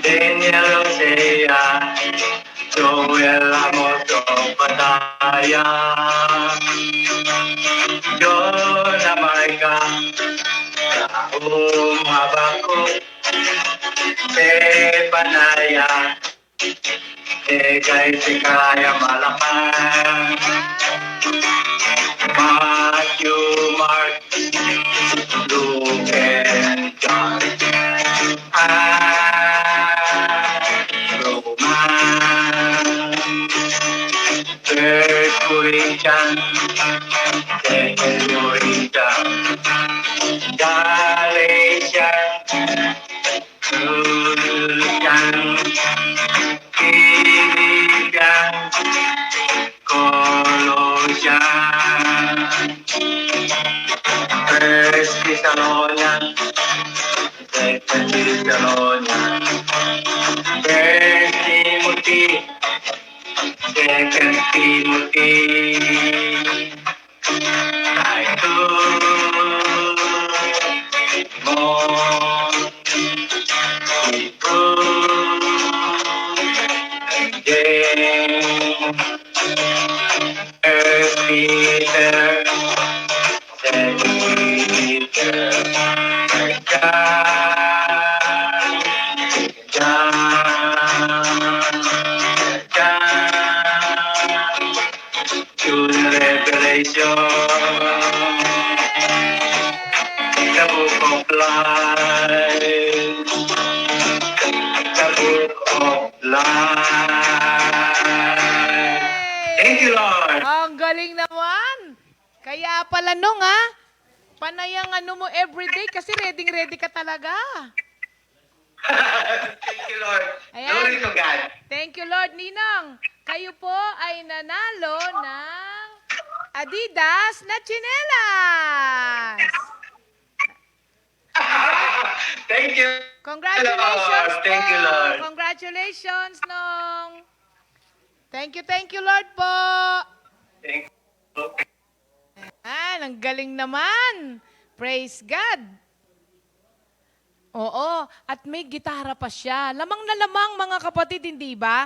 Daniel, Hosea, Joel, Amos, Obadiah, Jonah, Micah, Nahum, Habakkuk, Zephaniah, Haggai, Zechariah, Malachi, Matthew, Mark, Luke, and John. Romans, First Corinthians, Second Corinthians, Galatians, Philippians, Philippians, Colossians, First Thessalonians, Second Thessalonians, First Timothy, Second Timothy, Titus, Timon, James, First Peter, Second Peter, John, to the Revelation, the book of life, the book of life. Thank you, Lord. Ang galing naman. Kaya pala nung panay ang ano mo everyday kasi ready ka talaga. Thank you, Lord. Ayan. Glory to God. Thank you, Lord. Ninang, kayo po ay nanalo ng Adidas na tsinelas. Thank you. Congratulations Lord. Thank you, po. Lord. Congratulations, Nong. Thank you, Lord po. Thank you. Ang galing naman. Praise God. Oo, at may gitara pa siya. Lamang na lamang, mga kapatid, hindi ba?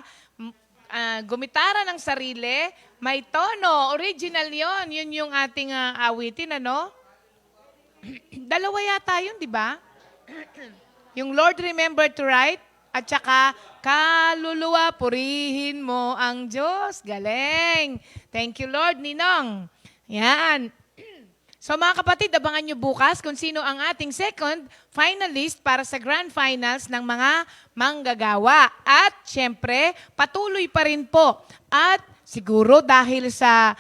Gumitara ng sarili, may tono, original yon. Yun yung ating awitin, ano? Dalawa yata yun, di ba? Yung Lord Remember to Write, at saka, kaluluwa, purihin mo ang Diyos. Galing. Thank you, Lord, Ninong. Yan. So mga kapatid, abangan nyo bukas kung sino ang ating second finalist para sa grand finals ng mga manggagawa. At syempre, patuloy pa rin po. At siguro dahil sa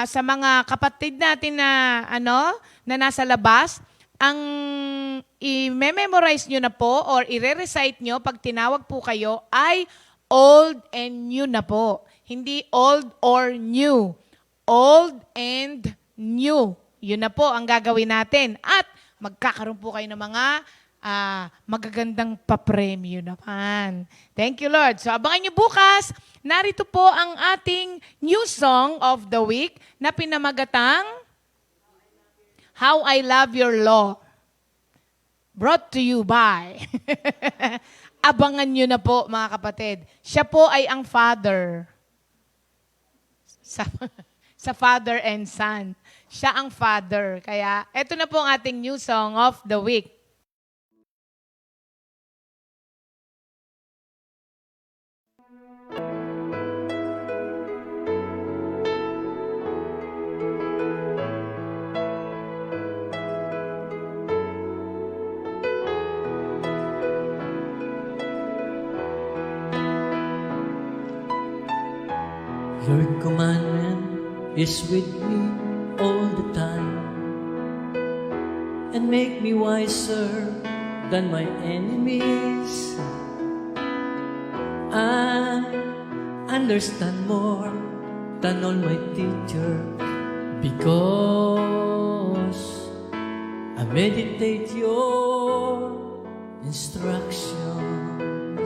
sa mga kapatid natin na na nasa labas, ang i-memorize nyo na po or i-recite nyo pag tinawag po kayo ay old and new na po. Hindi old or new. Old and new. Yun na po ang gagawin natin. At magkakaroon po kayo ng mga magagandang papremyo naman. Thank you, Lord. So abangan nyo bukas. Narito po ang ating new song of the week na pinamagatang How I Love Your Law. Brought to you by. Abangan nyo na po, mga kapatid. Siya po ay ang father. Sa father and son. Siya ang father. Kaya, eto na po ang ating new song of the week. Your commandment is with me all the time. and make me wiser than my enemies. I understand more than all my teacher because I meditate your instructions.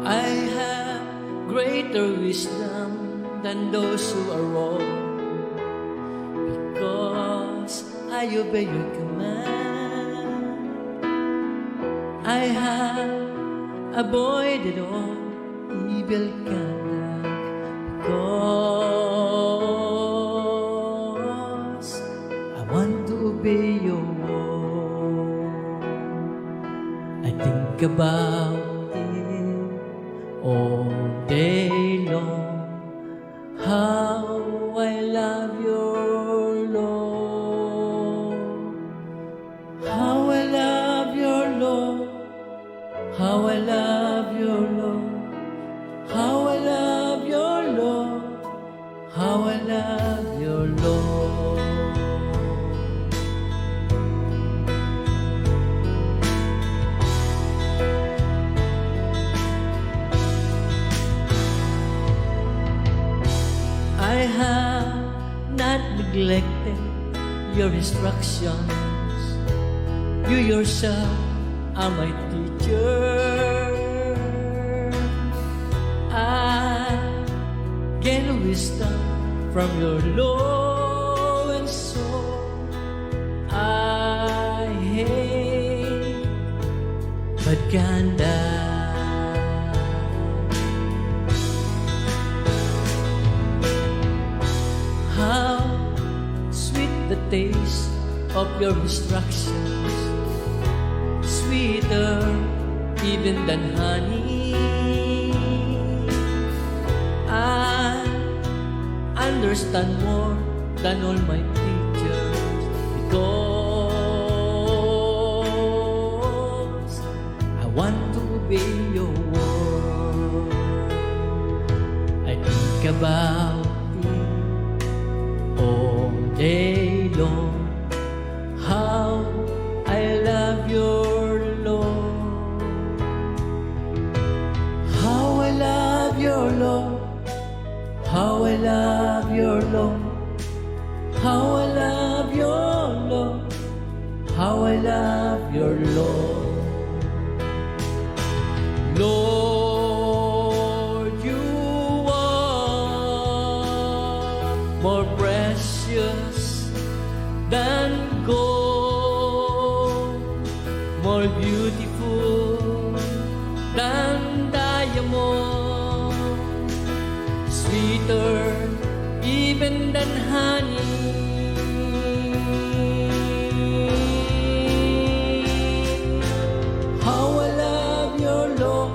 I have greater wisdom than those who are wrong because I obey your command. I have avoided all evil conduct because I want to obey your word. I think about it all day long, how I love your Lord, how I love your Lord, how I love your Lord, how I love your Lord, how I love your Lord. I have not neglected your instructions. You yourself are my teacher. I gain wisdom from your law, and so I hate bad conduct. How sweet the taste of your instructions, sweeter even than honey. I understand more than all my teachers because I want to obey your word. I think about all day long, how I love your Lord, how I love your Lord, how I love your Lord, how I love your Lord, how I love your Lord. Lord, you are more precious than gold, more beautiful than diamond, sweeter even than honey. How I love your Lord,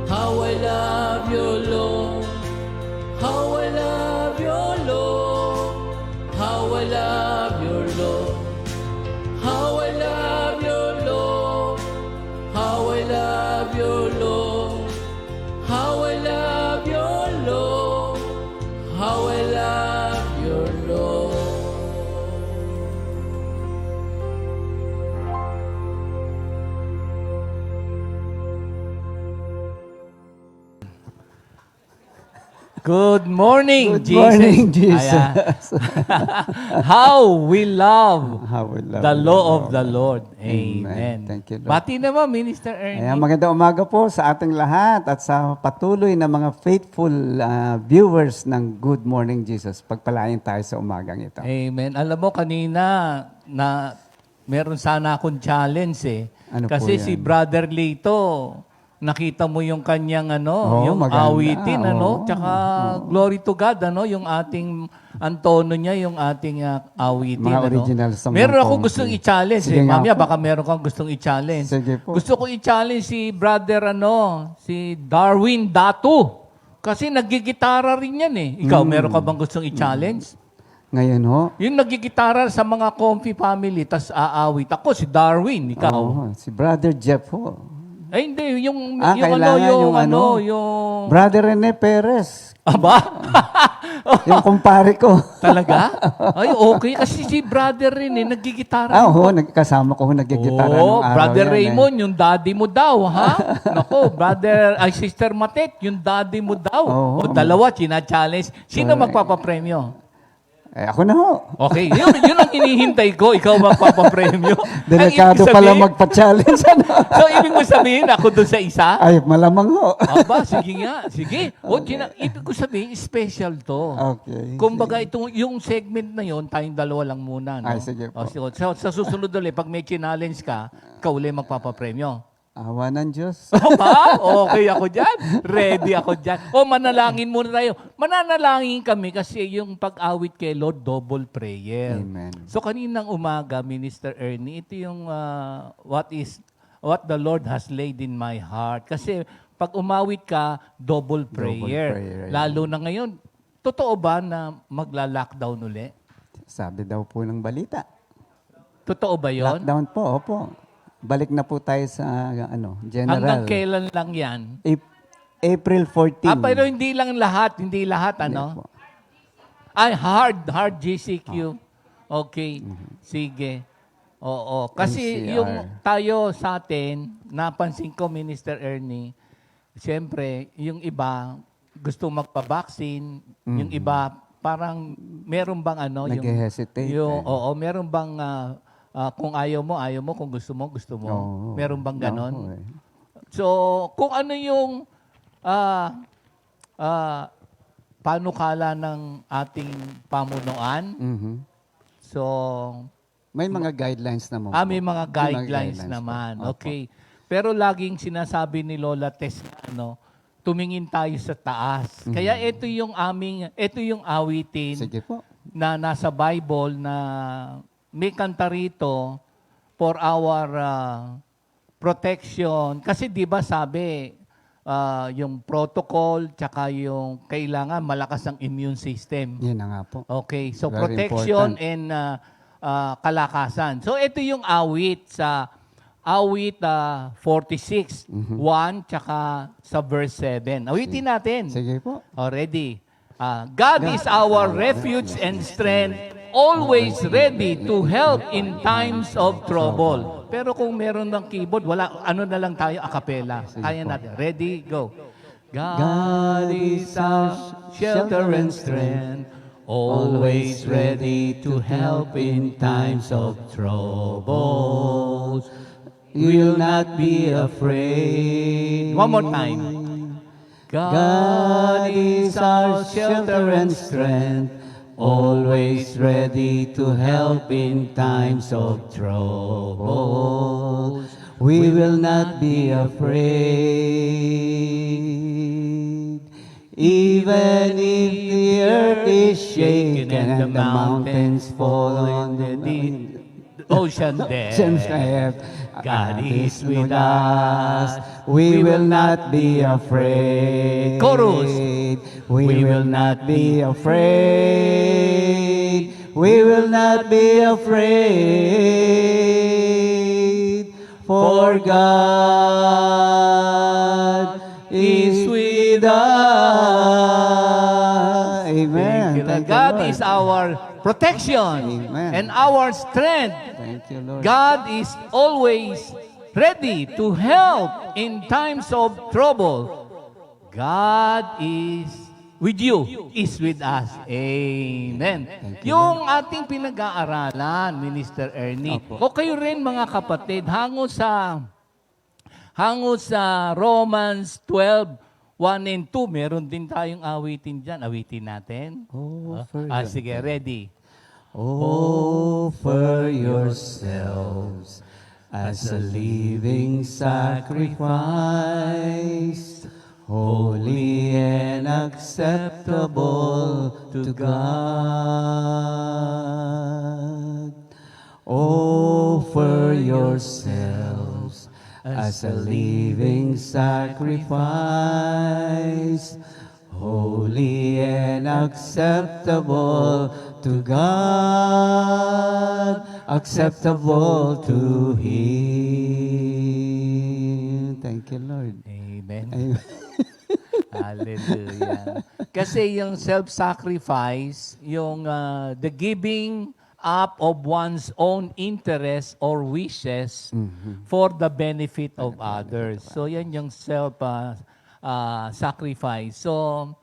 how I love your Lord, how I love your Lord, how I love your Lord, how I love your Lord, how I love your Lord, how I love your Lord, how I love your Lord. Good morning, Good Jesus. morning, Jesus. Ayan. How we love How we love the you, law of Lord. the Lord. Amen. Amen. Thank you, Lord. Bati naman, Minister Ernie. Ayan, magandang umaga po sa ating lahat at sa patuloy na mga faithful viewers ng Good Morning Jesus. Pagpalain tayo sa umagang ito. Amen. Alam mo, kanina, na meron sana akong challenge eh. Ano po Kasi yan? si Brother Lito, nakita mo yung kanyang yung maganda. awitin, tsaka glory to God, yung ating antono niya, yung ating awitin. Mga original song Meron ng akong country. gustong i-challenge Sige nga Mamaya po. baka meron kang gustong i-challenge. Sige po. Gusto ko i-challenge si Brother si Darwin Datu. Kasi nagigitara rin yan eh. Ikaw, meron ka bang gustong i-challenge? Ngayon ho, Yung nagigitara sa mga comfy family, tas aawit. Ako, si Darwin, ikaw. si Brother Jeff ho. Ay, hindi. Yung kailangan yung... Brother Rene Perez. Aba? Yung kumpare ko. Talaga? Ay, okay. Kasi si brother rin nagigitara. Kasama ko naggigitara nung araw Brother yan, Raymond, yung daddy mo daw, ha? Nako, Sister Matet, yung daddy mo daw. Oo. Dalawa, china-challenge. Sino magpapapremyo? Ako na ho. Okay, yun ang hinihintay ko. Ikaw magpapapremyo. Delikado pala magpa-challenge. So, ibig mo sabihin, ako doon sa isa? Ay, malamang ho. Aba, sige nga. Sige. Ibig ko sabihin, special to. Okay. Kumbaga, yung segment na yon tayong dalawa lang muna. No? Ay, sige po. Sa susunod ulit, pag may challenge ka, ikaw ulit magpapapremyo. Awa ng Diyos. Ba? Okay ako dyan. Ready ako dyan. Manalangin muna tayo. Mananalangin kami kasi yung pag-awit kay Lord, double prayer. Amen. So kaninang umaga, Minister Ernie, ito yung what the Lord has laid in my heart. Kasi pag umawit ka, double prayer. Lalo na ngayon, totoo ba na magla-lockdown uli? Sabi daw po ng balita. Totoo ba yon? Lockdown po, opo. Balik na po tayo sa general. Hanggang kailan lang yan? April 14. Pero hindi lahat, ano? po. Ay, hard GCQ. Okay, sige. Oo, kasi NCR. yung tayo sa atin, napansin ko, Minister Ernie, siyempre, yung iba gusto magpa-vaccine, yung iba parang meron bang Nag-hesitate. Oo, meron bang kung ayaw mo, kung gusto mo. Oo. Meron bang ganon? Oo, eh. So, kung ano yung panukala ng ating pamunuan, so, May mga guidelines naman po. may mga guidelines naman. po. Opo. Okay. Pero laging sinasabi ni Lola Tess, tumingin tayo sa taas. Kaya ito yung awitin Sige po. na nasa Bible na may kanta rito for our protection. Kasi di ba sabi, yung protocol, tsaka yung kailangan malakas ang immune system. Yan na nga po. Okay, so Very protection important. and kalakasan. So ito yung awit sa awit 46, 1, tsaka sa verse 7. Awitin natin. Sige po. Already. God is our refuge and strength, always ready to help in times of trouble. Pero kung meron ng keyboard, na lang tayo, a cappella. Kaya natin. Ready, go. God is our shelter and strength, always ready to help in times of troubles. Will not be afraid. One more time. God is our shelter and strength, always ready to help in times of trouble. We will not be afraid. Even if the earth is shaken and the mountains fall on the deep ocean depth, God is with us. We will not be afraid. Chorus. We will not be afraid. We will not be afraid. For God is with us. Amen. Thank you, God Lord. is our protection and our strength. Thank you, Lord. God is always ready to help in times of trouble. God is with you, is with us. Amen. Yung ating pinag-aaralan, Minister Ernie, o kayo rin mga kapatid, hango sa Romans 12, 1 and 2, meron din tayong awitin dyan. Awitin natin. Sige, ready. Offer yourselves as a living sacrifice, holy and acceptable to God. Offer yourselves as a living sacrifice, holy and acceptable to God, acceptable to Him. Thank Thank you, Lord. Amen. Ayun. Hallelujah. Kasi yung self-sacrifice, yung the giving up of one's own interest or wishes for the benefit of others. So yan yung self-sacrifice. So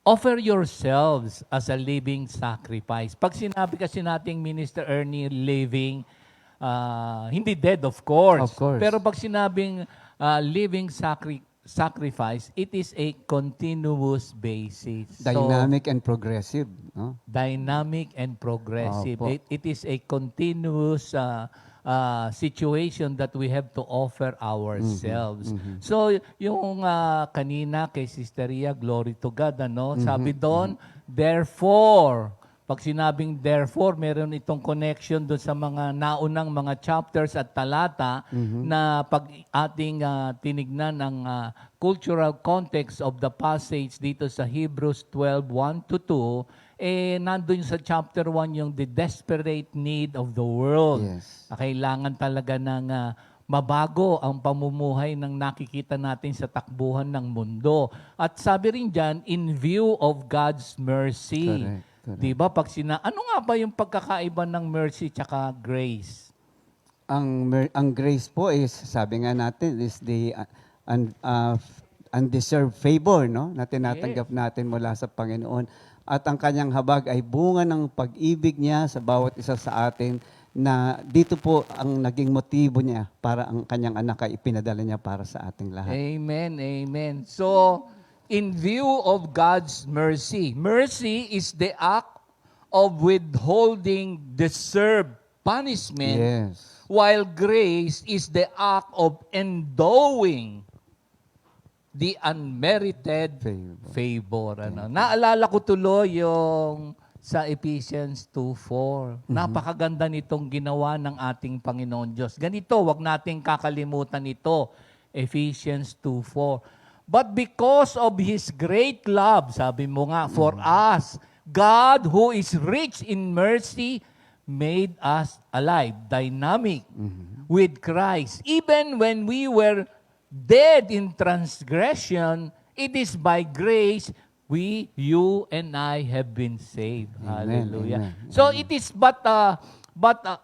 offer yourselves as a living sacrifice. Pag sinabi kasi nating Minister Ernie, living, hindi dead of course. Of course. Pero pag sinabing living sacrifice, it is a continuous basis. Dynamic and progressive. No? Dynamic and progressive. Opo. It is a continuous situation that we have to offer ourselves. So, yung kanina kay Sister Ria, glory to God, ano? Sabi doon, therefore, pag sinabing therefore, meron itong connection doon sa mga naunang mga chapters at talata na pag ating tinignan ang cultural context of the passage dito sa Hebrews 12:1-2, nandun sa chapter 1 yung the desperate need of the world. Yes. Kailangan talaga ng mabago ang pamumuhay ng nakikita natin sa takbuhan ng mundo. At sabi rin dyan, in view of God's mercy. Correct. Di ba? Ano nga ba yung pagkakaiba ng mercy tsaka grace? Ang grace po is, sabi nga natin, is the undeserved favor, no? Na tinatanggap natin mula sa Panginoon. At ang kanyang habag ay bunga ng pag-ibig niya sa bawat isa sa atin, na dito po ang naging motibo niya para ang kanyang anak ay ipinadala niya para sa ating lahat. Amen, amen. So, in view of God's mercy, mercy is the act of withholding deserved punishment, Yes. while grace is the act of endowing the unmerited favor. Ano? Naalala ko tuloy yung sa Ephesians 2:4. Napakaganda nitong ginawa ng ating Panginoon Diyos. Ganito, wag nating kakalimutan ito. Ephesians 2:4. But because of His great love, sabi mo nga, for us, God who is rich in mercy made us alive, dynamic, with Christ. Even when we were dead in transgression, it is by grace you and I have been saved. Amen, Hallelujah. amen. So it is but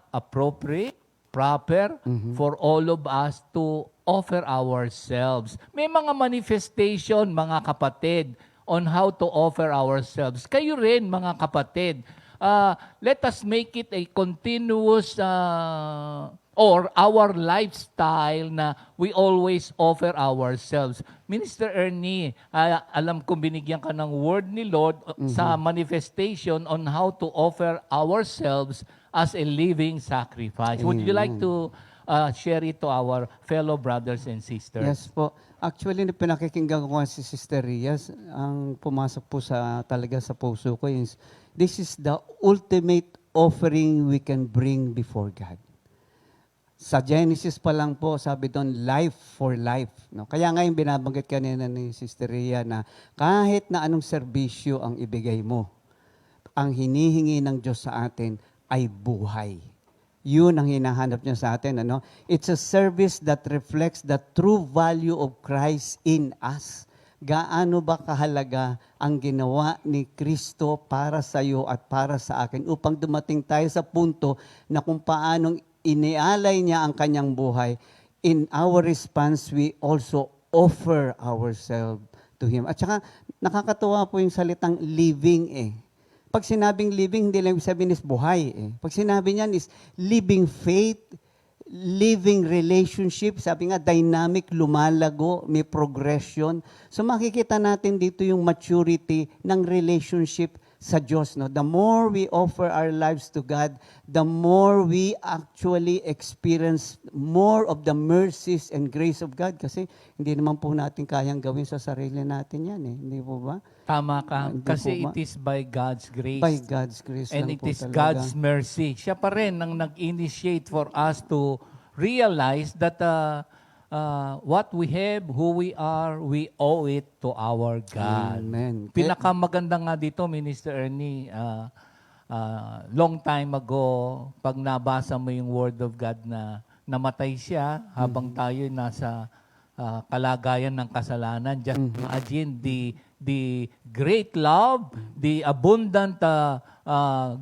appropriate, proper for all of us to offer ourselves. May mga manifestation, mga kapatid, on how to offer ourselves. Kayo rin, mga kapatid, let us make it a continuous or our lifestyle na we always offer ourselves. Minister Ernie, alam ko binigyan ka ng word ni Lord sa manifestation on how to offer ourselves as a living sacrifice. Would you like to share it to our fellow brothers and sisters? Yes po. Actually, pinakikinggan ko nga si Sister Rias, ang pumasok po talaga sa puso ko is, this is the ultimate offering we can bring before God. Sa Genesis pa lang po, sabi doon, life for life. No? Kaya nga yung binabanggit kanina ni Sister Ria na kahit na anong serbisyo ang ibigay mo, ang hinihingi ng Diyos sa atin ay buhay. Yun ang hinahanap niya sa atin. Ano? It's a service that reflects the true value of Christ in us. Gaano ba kahalaga ang ginawa ni Kristo para sa iyo at para sa akin upang dumating tayo sa punto na kung paanong inialay niya ang kanyang buhay, in our response, we also offer ourselves to Him. At saka, nakakatuwa po yung salitang living eh. Pag sinabing living, hindi lang sabihin is buhay eh. Pag sinabi niyan is living faith, living relationship, sabi nga dynamic, lumalago, may progression. So makikita natin dito yung maturity ng relationship sa Diyos. No? The more we offer our lives to God, the more we actually experience more of the mercies and grace of God. Kasi hindi naman po natin kayang gawin sa sarili natin yan. Eh. Hindi po ba? Tama ka. Hindi Kasi po ba? it is by God's grace. By God's grace And lang it po is talaga. God's mercy. Siya pa rin ang nag-initiate for us to realize that what we have, who we are, we owe it to our God. Amen. Pinakamaganda nga dito, Minister Ernie, long time ago, pag nabasa mo yung Word of God na namatay siya habang tayo nasa kalagayan ng kasalanan. Just imagine the great love, the abundant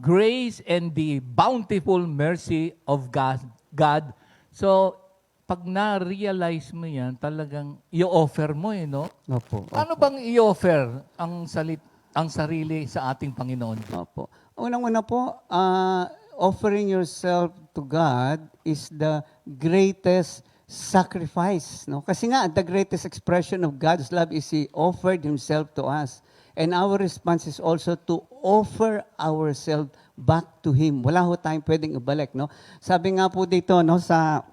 grace, and the bountiful mercy of God. So, pag na-realize mo yan, talagang i-offer mo no? Opo. Ano bang i-offer ang sarili sa ating Panginoon? Opo. Unang-una po, offering yourself to God is the greatest sacrifice. No? Kasi nga, the greatest expression of God's love is He offered Himself to us. And our response is also to offer ourselves back to Him. Wala ho tayong pwedeng ibalik. No? Sabi nga po dito no, sa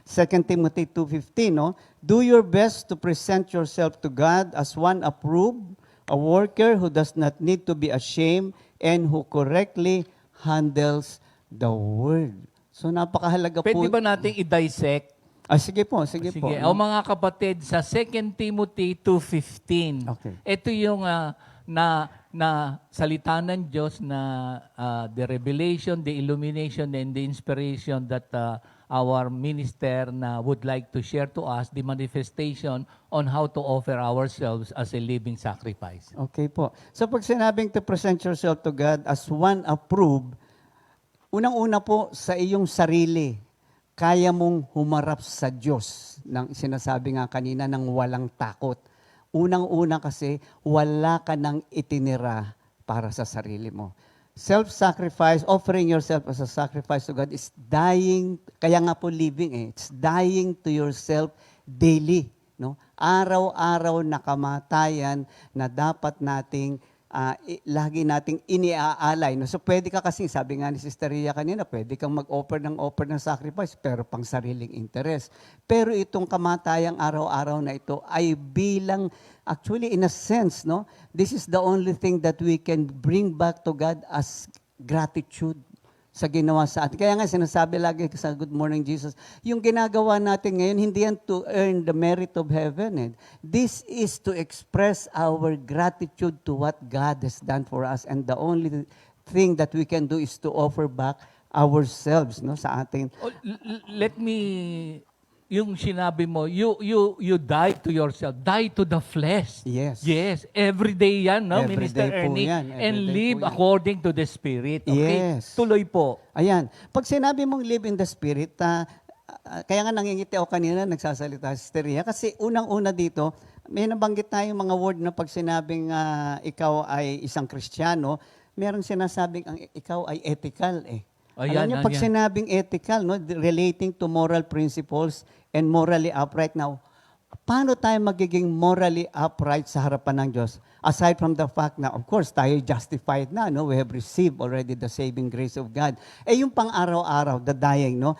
2 Timothy 2:15, no? Do your best to present yourself to God as one approved, a worker who does not need to be ashamed and who correctly handles the word. So napakahalaga po. Pwede ba nating i-dissect? Sige po, sige po. O mga kapatid, sa 2 Timothy 2:15, Okay. ito yung na salita ng Diyos na the revelation, the illumination, and the inspiration that our minister na would like to share to us the manifestation on how to offer ourselves as a living sacrifice. Okay po. So pag sinabing to present yourself to God as one approved, unang-una po sa iyong sarili, kaya mong humarap sa Diyos, ng sinasabi nga kanina, ng walang takot. Unang-una kasi, wala ka nang itinira para sa sarili mo. Self-sacrifice, offering yourself as a sacrifice to God is dying, kaya nga po living it's dying to yourself daily. No? Araw-araw na kamatayan na dapat nating lagi nating iniaalay. No? So pwede ka kasi, sabi nga ni Sister Ria kanina, pwede kang mag-offer ng sacrifice pero pang sariling interest. Pero itong kamatayang araw-araw na ito ay bilang, actually in a sense, no, this is the only thing that we can bring back to God as gratitude sa ginawa sa atin. Kaya nga sinasabi lagi sa Good Morning Jesus, yung ginagawa natin ngayon, hindi yan to earn the merit of heaven. This is to express our gratitude to what God has done for us. And the only thing that we can do is to offer back ourselves sa atin. Let me, yung sinabi mo, you die to yourself, die to the flesh. Yes. Yes, every day yan, no, Every Minister day po Ernie, yan, and every day live po yan. according to the Spirit. Okay? Yes. Tuloy po. Ayan. Pag sinabi mong live in the Spirit, kaya nga nangingiti ako kanina, nagsasalita si Sister Ria, kasi unang-una dito, may nabanggit tayong mga word na pag sinabing ikaw ay isang Kristiyano, merong sinasabing ikaw ay ethical Alam niyo, pag sinabing ethical, no, relating to moral principles and morally upright. Now, paano tayo magiging morally upright sa harapan ng Diyos? Aside from the fact na, of course, tayo justified na, no? We have received already the saving grace of God. Yung pang-araw-araw, the dying, no?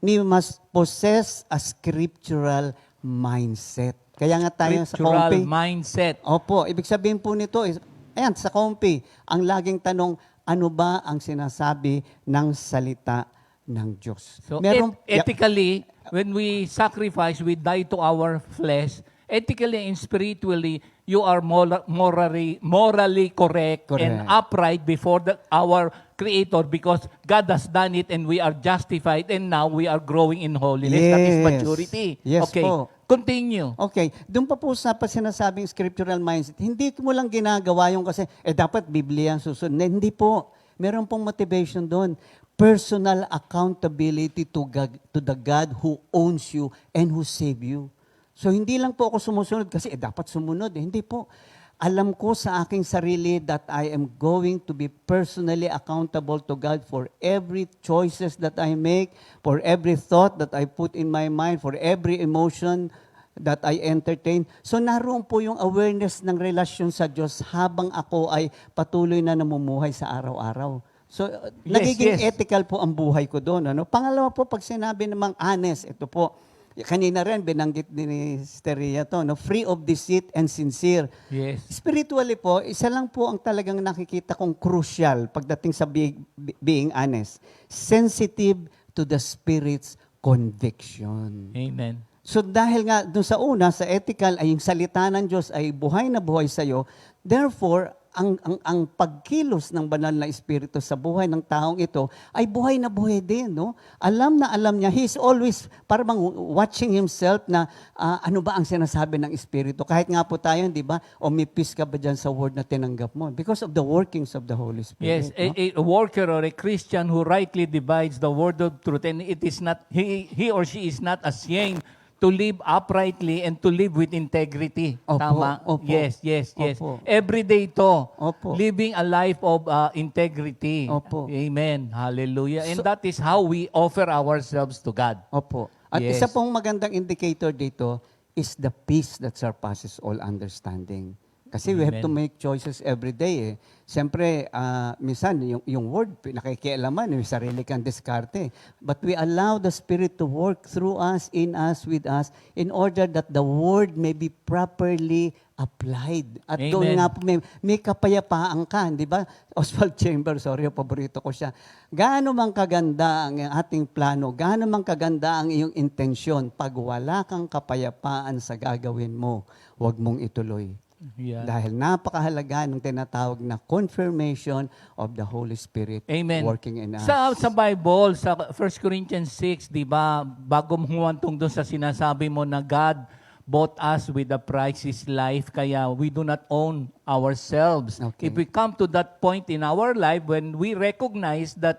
We must possess a scriptural mindset. Kaya nga tayo sa Scriptural kompi. mindset. Opo, ibig sabihin po nito is, ayan, sa kompi, ang laging tanong, ano ba ang sinasabi ng salita ng Diyos? So ethically, when we sacrifice, we die to our flesh. Ethically and spiritually, you are morally correct and upright before our Creator because God has done it and we are justified and now we are growing in holiness. That is maturity. Yes okay. po. Continue. Okay. Doon pa po sa sinasabing scriptural mindset, hindi mo lang ginagawa yung kasi, dapat Biblia ang susunod. Hindi po. Meron pong motivation doon. Personal accountability to the God who owns you and who saved you. So hindi lang po ako sumusunod kasi dapat sumunod. Hindi po. Alam ko sa aking sarili that I am going to be personally accountable to God for every choices that I make, for every thought that I put in my mind, for every emotion that I entertain. So naroon po yung awareness ng relasyon sa Diyos habang ako ay patuloy na namumuhay sa araw-araw. So nagiging ethical po ang buhay ko doon. Ano? Pangalawa po, pag sinabi namang honest, ito po, kanina rin, binanggit ni Sister Ria to, no? Free of deceit and sincere. Yes. Spiritually po, isa lang po ang talagang nakikita kong crucial pagdating sa being honest. Sensitive to the Spirit's conviction. Amen. So dahil nga doon sa una, sa ethical, ay yung salita ng Diyos ay buhay na buhay sa'yo, therefore, ang pagkilos ng banal na espiritu sa buhay ng taong ito ay buhay na buhay din, no? Alam na alam niya, he's always parang watching himself na ano ba ang sinasabi ng espiritu. Kahit nga po tayo, di ba? O may peace ka ba dyan sa word na tinanggap mo? Because of the workings of the Holy Yes, Spirit. no? a worker or a Christian who rightly divides the word of truth, and it is not he or she is not ashamed to live uprightly and to live with integrity. Opo, Tama? opo. Yes. Opo. Every day to. Opo. Living a life of integrity. Opo. Amen. Hallelujah. And that is how we offer ourselves to God. Opo. At Yes. isa pong magandang indicator dito is the peace that surpasses all understanding. Kasi we have to make choices every day. Siyempre, minsan, yung word, nakikialaman, yung sarili kang diskarte. But we allow the Spirit to work through us, in us, with us, in order that the word may be properly applied. At Amen. doon nga po, may kapayapaan ka, di ba? Oswald Chambers, sorry, paborito ko siya. Gaano man kaganda ang ating plano, gaano man kaganda ang iyong intensyon, pag wala kang kapayapaan sa gagawin mo, huwag mong ituloy. Yeah. Dahil napakahalaga ng tinatawag na confirmation of the Holy Spirit Amen. working in us. Sa Bible, sa 1 Corinthians 6, di ba, bago humantong doon sa sinasabi mo na God bought us with the price His life, kaya we do not own ourselves. Okay. If we come to that point in our life when we recognize that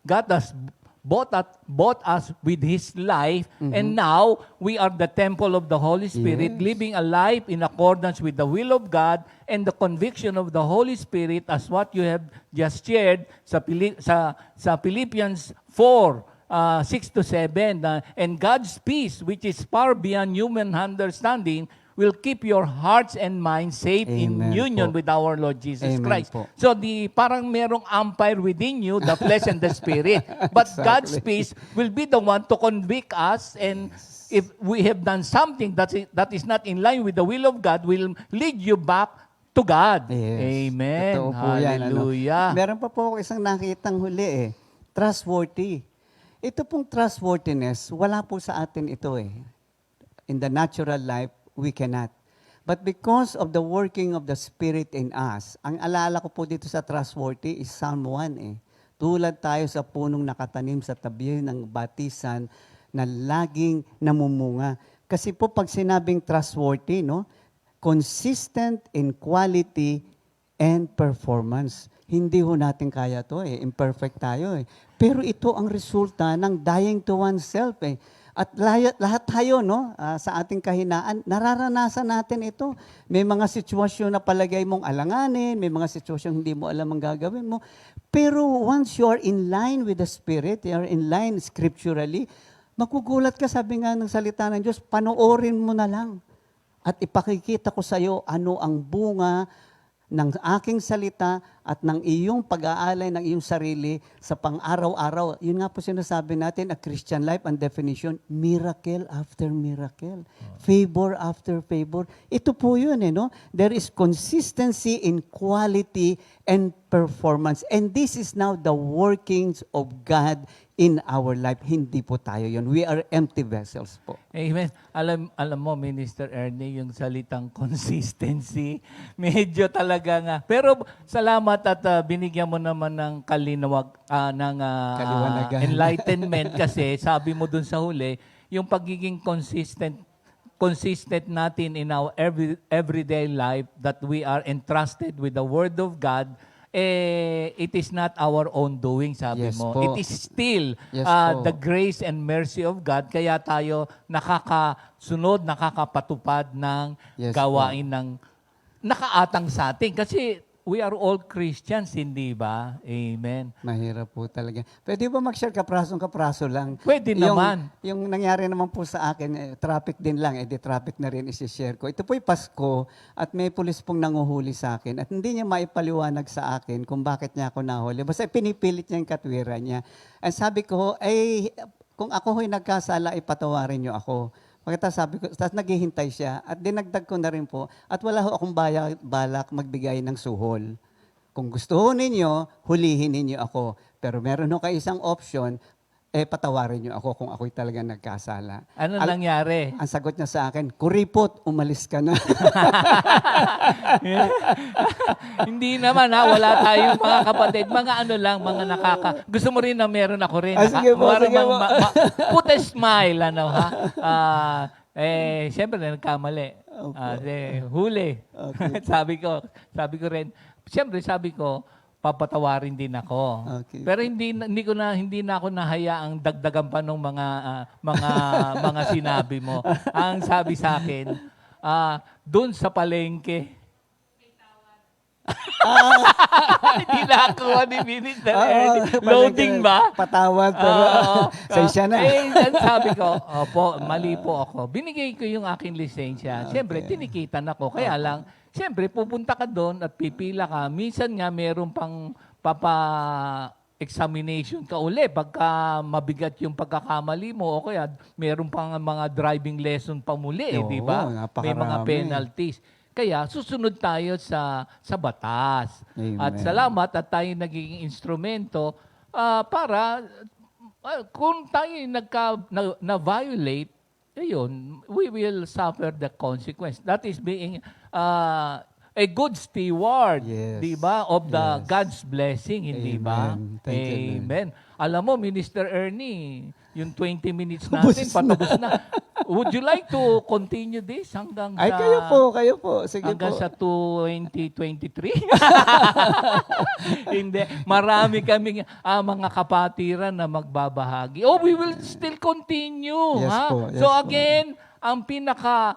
God has bought us with His life, and now we are the temple of the Holy Spirit, Yes. living a life in accordance with the will of God and the conviction of the Holy Spirit, as what you have just shared sa Philippians 4, 6 to 7, and God's peace, which is far beyond human understanding, will keep your hearts and minds safe in Amen union po. with our Lord Jesus Amen Christ. po. So parang merong umpire within you, the flesh and the spirit. But God's peace will be the one to convict us, and if we have done something that is not in line with the will of God, will lead you back to God. Yes. Amen. Totoo po yan, Hallelujah. Meron pa po ako isang nakitang huli trustworthy. Ito pong trustworthiness, wala po sa atin ito In the natural life, we cannot. But because of the working of the Spirit in us, ang alala ko po dito sa trustworthy is Psalm 1 Tulad tayo sa punong nakatanim sa tabi ng batisan na laging namumunga. Kasi po pag sinabing trustworthy, consistent in quality and performance. Hindi ho natin kaya to imperfect tayo Pero ito ang resulta ng dying to oneself At lahat tayo, sa ating kahinaan, nararanasan natin ito. May mga sitwasyon na palagay mong alanganin, may mga sitwasyon hindi mo alam ang gagawin mo. Pero once you are in line with the Spirit, you are in line scripturally, magugulat ka, sabi nga ng salita ng Diyos, panoorin mo na lang. At ipakikita ko sa iyo ano ang bunga ng aking salita at ng iyong pag-aalay ng iyong sarili sa pang-araw-araw. Yun nga po sinasabi natin, a Christian life, ang definition, miracle after miracle. Favor after favor. Ito po yun, There is consistency in quality and performance. And this is now the workings of God in our life. Hindi po tayo yun. We are empty vessels po. Amen. Alam mo, Minister Ernie, yung salitang consistency, medyo talaga nga. Pero salamat at binigyan mo naman ng Kaliwanagan. enlightenment kasi sabi mo dun sa huli, yung pagiging consistent natin in our everyday life, that we are entrusted with the Word of God, it is not our own doing, sabi Yes mo. po. It is still Yes po. the grace and mercy of God, kaya tayo nakakasunod, nakakapatupad ng Yes gawain ng nakaatang sa atin. Kasi we are all Christians, hindi ba? Amen. Mahirap po talaga. Pwede ba mag-share kapraso lang? Pwede naman. Yung nangyari naman po sa akin, traffic din lang, traffic na rin isi-share ko. Ito po'y Pasko at may pulis pong nanguhuli sa akin at hindi niya maipaliwanag sa akin kung bakit niya ako nahuli. Basta pinipilit niya yung katwiran niya. Ang sabi ko, kung ako ho'y nagkasala, ipatawarin niyo ako. Pagkatapos sabi ko, tapos naghihintay siya at dinagdag ko na rin po at wala ho akong balak magbigay ng suhol. Kung gusto ho ninyo, hulihin ninyo ako. Pero meron ho kayo isang option, patawarin niyo ako kung ako'y talaga nagkasala. Ano nangyari? Ang sagot niya sa akin, kuripot, umalis ka na. Hindi naman ha, wala tayong mga kapatid. Mga ano lang, mga gusto mo rin na meron ako rin. Sige po, Para sige po. put a smile, ano ha. Siyempre, nagkamali. Huli. Okay. sabi ko rin, siyempre sabi ko, papatawarin din ako. Okay. Pero hindi na ako nahayaang dagdagan pa ng mga sinabi mo. Ang sabi sa akin, doon sa palengke. Hindi na ako ni Minister Ernie. Loading ba? Patawad, pero sensya na. Sabi ko, opo, mali po ako. Binigay ko yung aking lisensya. Siyempre, tinikitan ako. Kaya lang, siyempre, pupunta ka doon at pipila ka. Minsan nga, meron pang examination ka uli pagka mabigat yung pagkakamali mo o kaya meron pang mga driving lesson pa muli, di ba? May mga penalties. Kaya susunod tayo sa batas. Amen. At salamat at tayo naging instrumento para kung tayo na-violate, ayun, we will suffer the consequence. That is being a good steward, Yes. di ba, of the Yes. God's blessing, hindi ba? Amen. Thank you, Lord. Amen. Alam mo, Minister Ernie, yung 20 minutes natin, patapos na. Would you like to continue this hanggang sa... Ay, kayo po. Sige hanggang po. sa 2023? Hindi. Marami kaming mga kapatiran na magbabahagi. Oh, we will still continue. Yes ha? po, yes So po. again, ang pinaka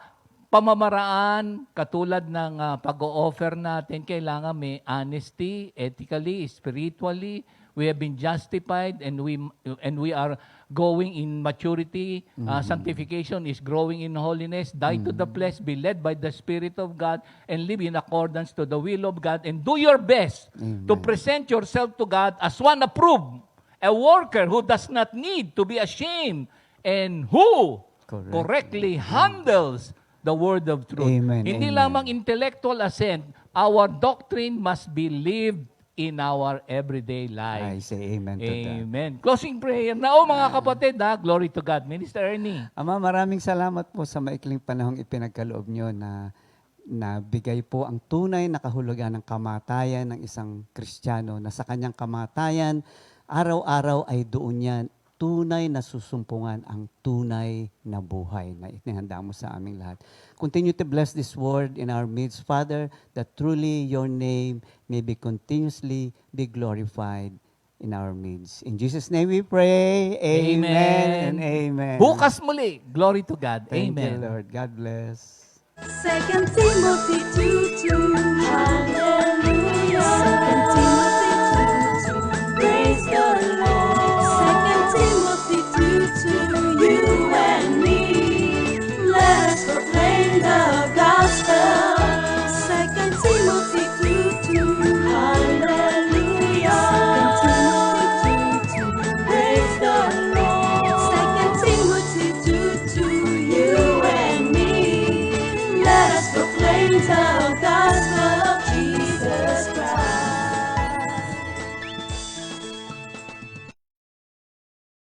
pamamaraan, katulad ng pag-o-offer natin, kailangan may honesty, ethically, spiritually. We have been justified and we are going in maturity. Sanctification is growing in holiness. Die to the flesh, be led by the Spirit of God, and live in accordance to the will of God. And do your best to present yourself to God as one approved, a worker who does not need to be ashamed, and who correctly handles the word of truth. Amen, Hindi amen. lamang intellectual assent, our doctrine must be lived in our everyday I life. say amen to that. Amen. Closing prayer na. Mga kapatid, glory to God. Minister Ernie. Ama, maraming salamat po sa maikling panahong ipinagkaloob nyo na bigay po ang tunay na kahulugan ng kamatayan ng isang Kristiyano, na sa kanyang kamatayan, araw-araw ay doon yan tunay na susumpungan ang tunay na buhay na itinahanda mo sa aming lahat. Continue to bless this word in our midst, Father, that truly your name may be continuously be glorified in our midst. In Jesus' name we pray. Amen and amen. Bukas muli. Glory to God. Thank Amen. you, Lord. God bless. 2 Timothy 2:2. Hallelujah.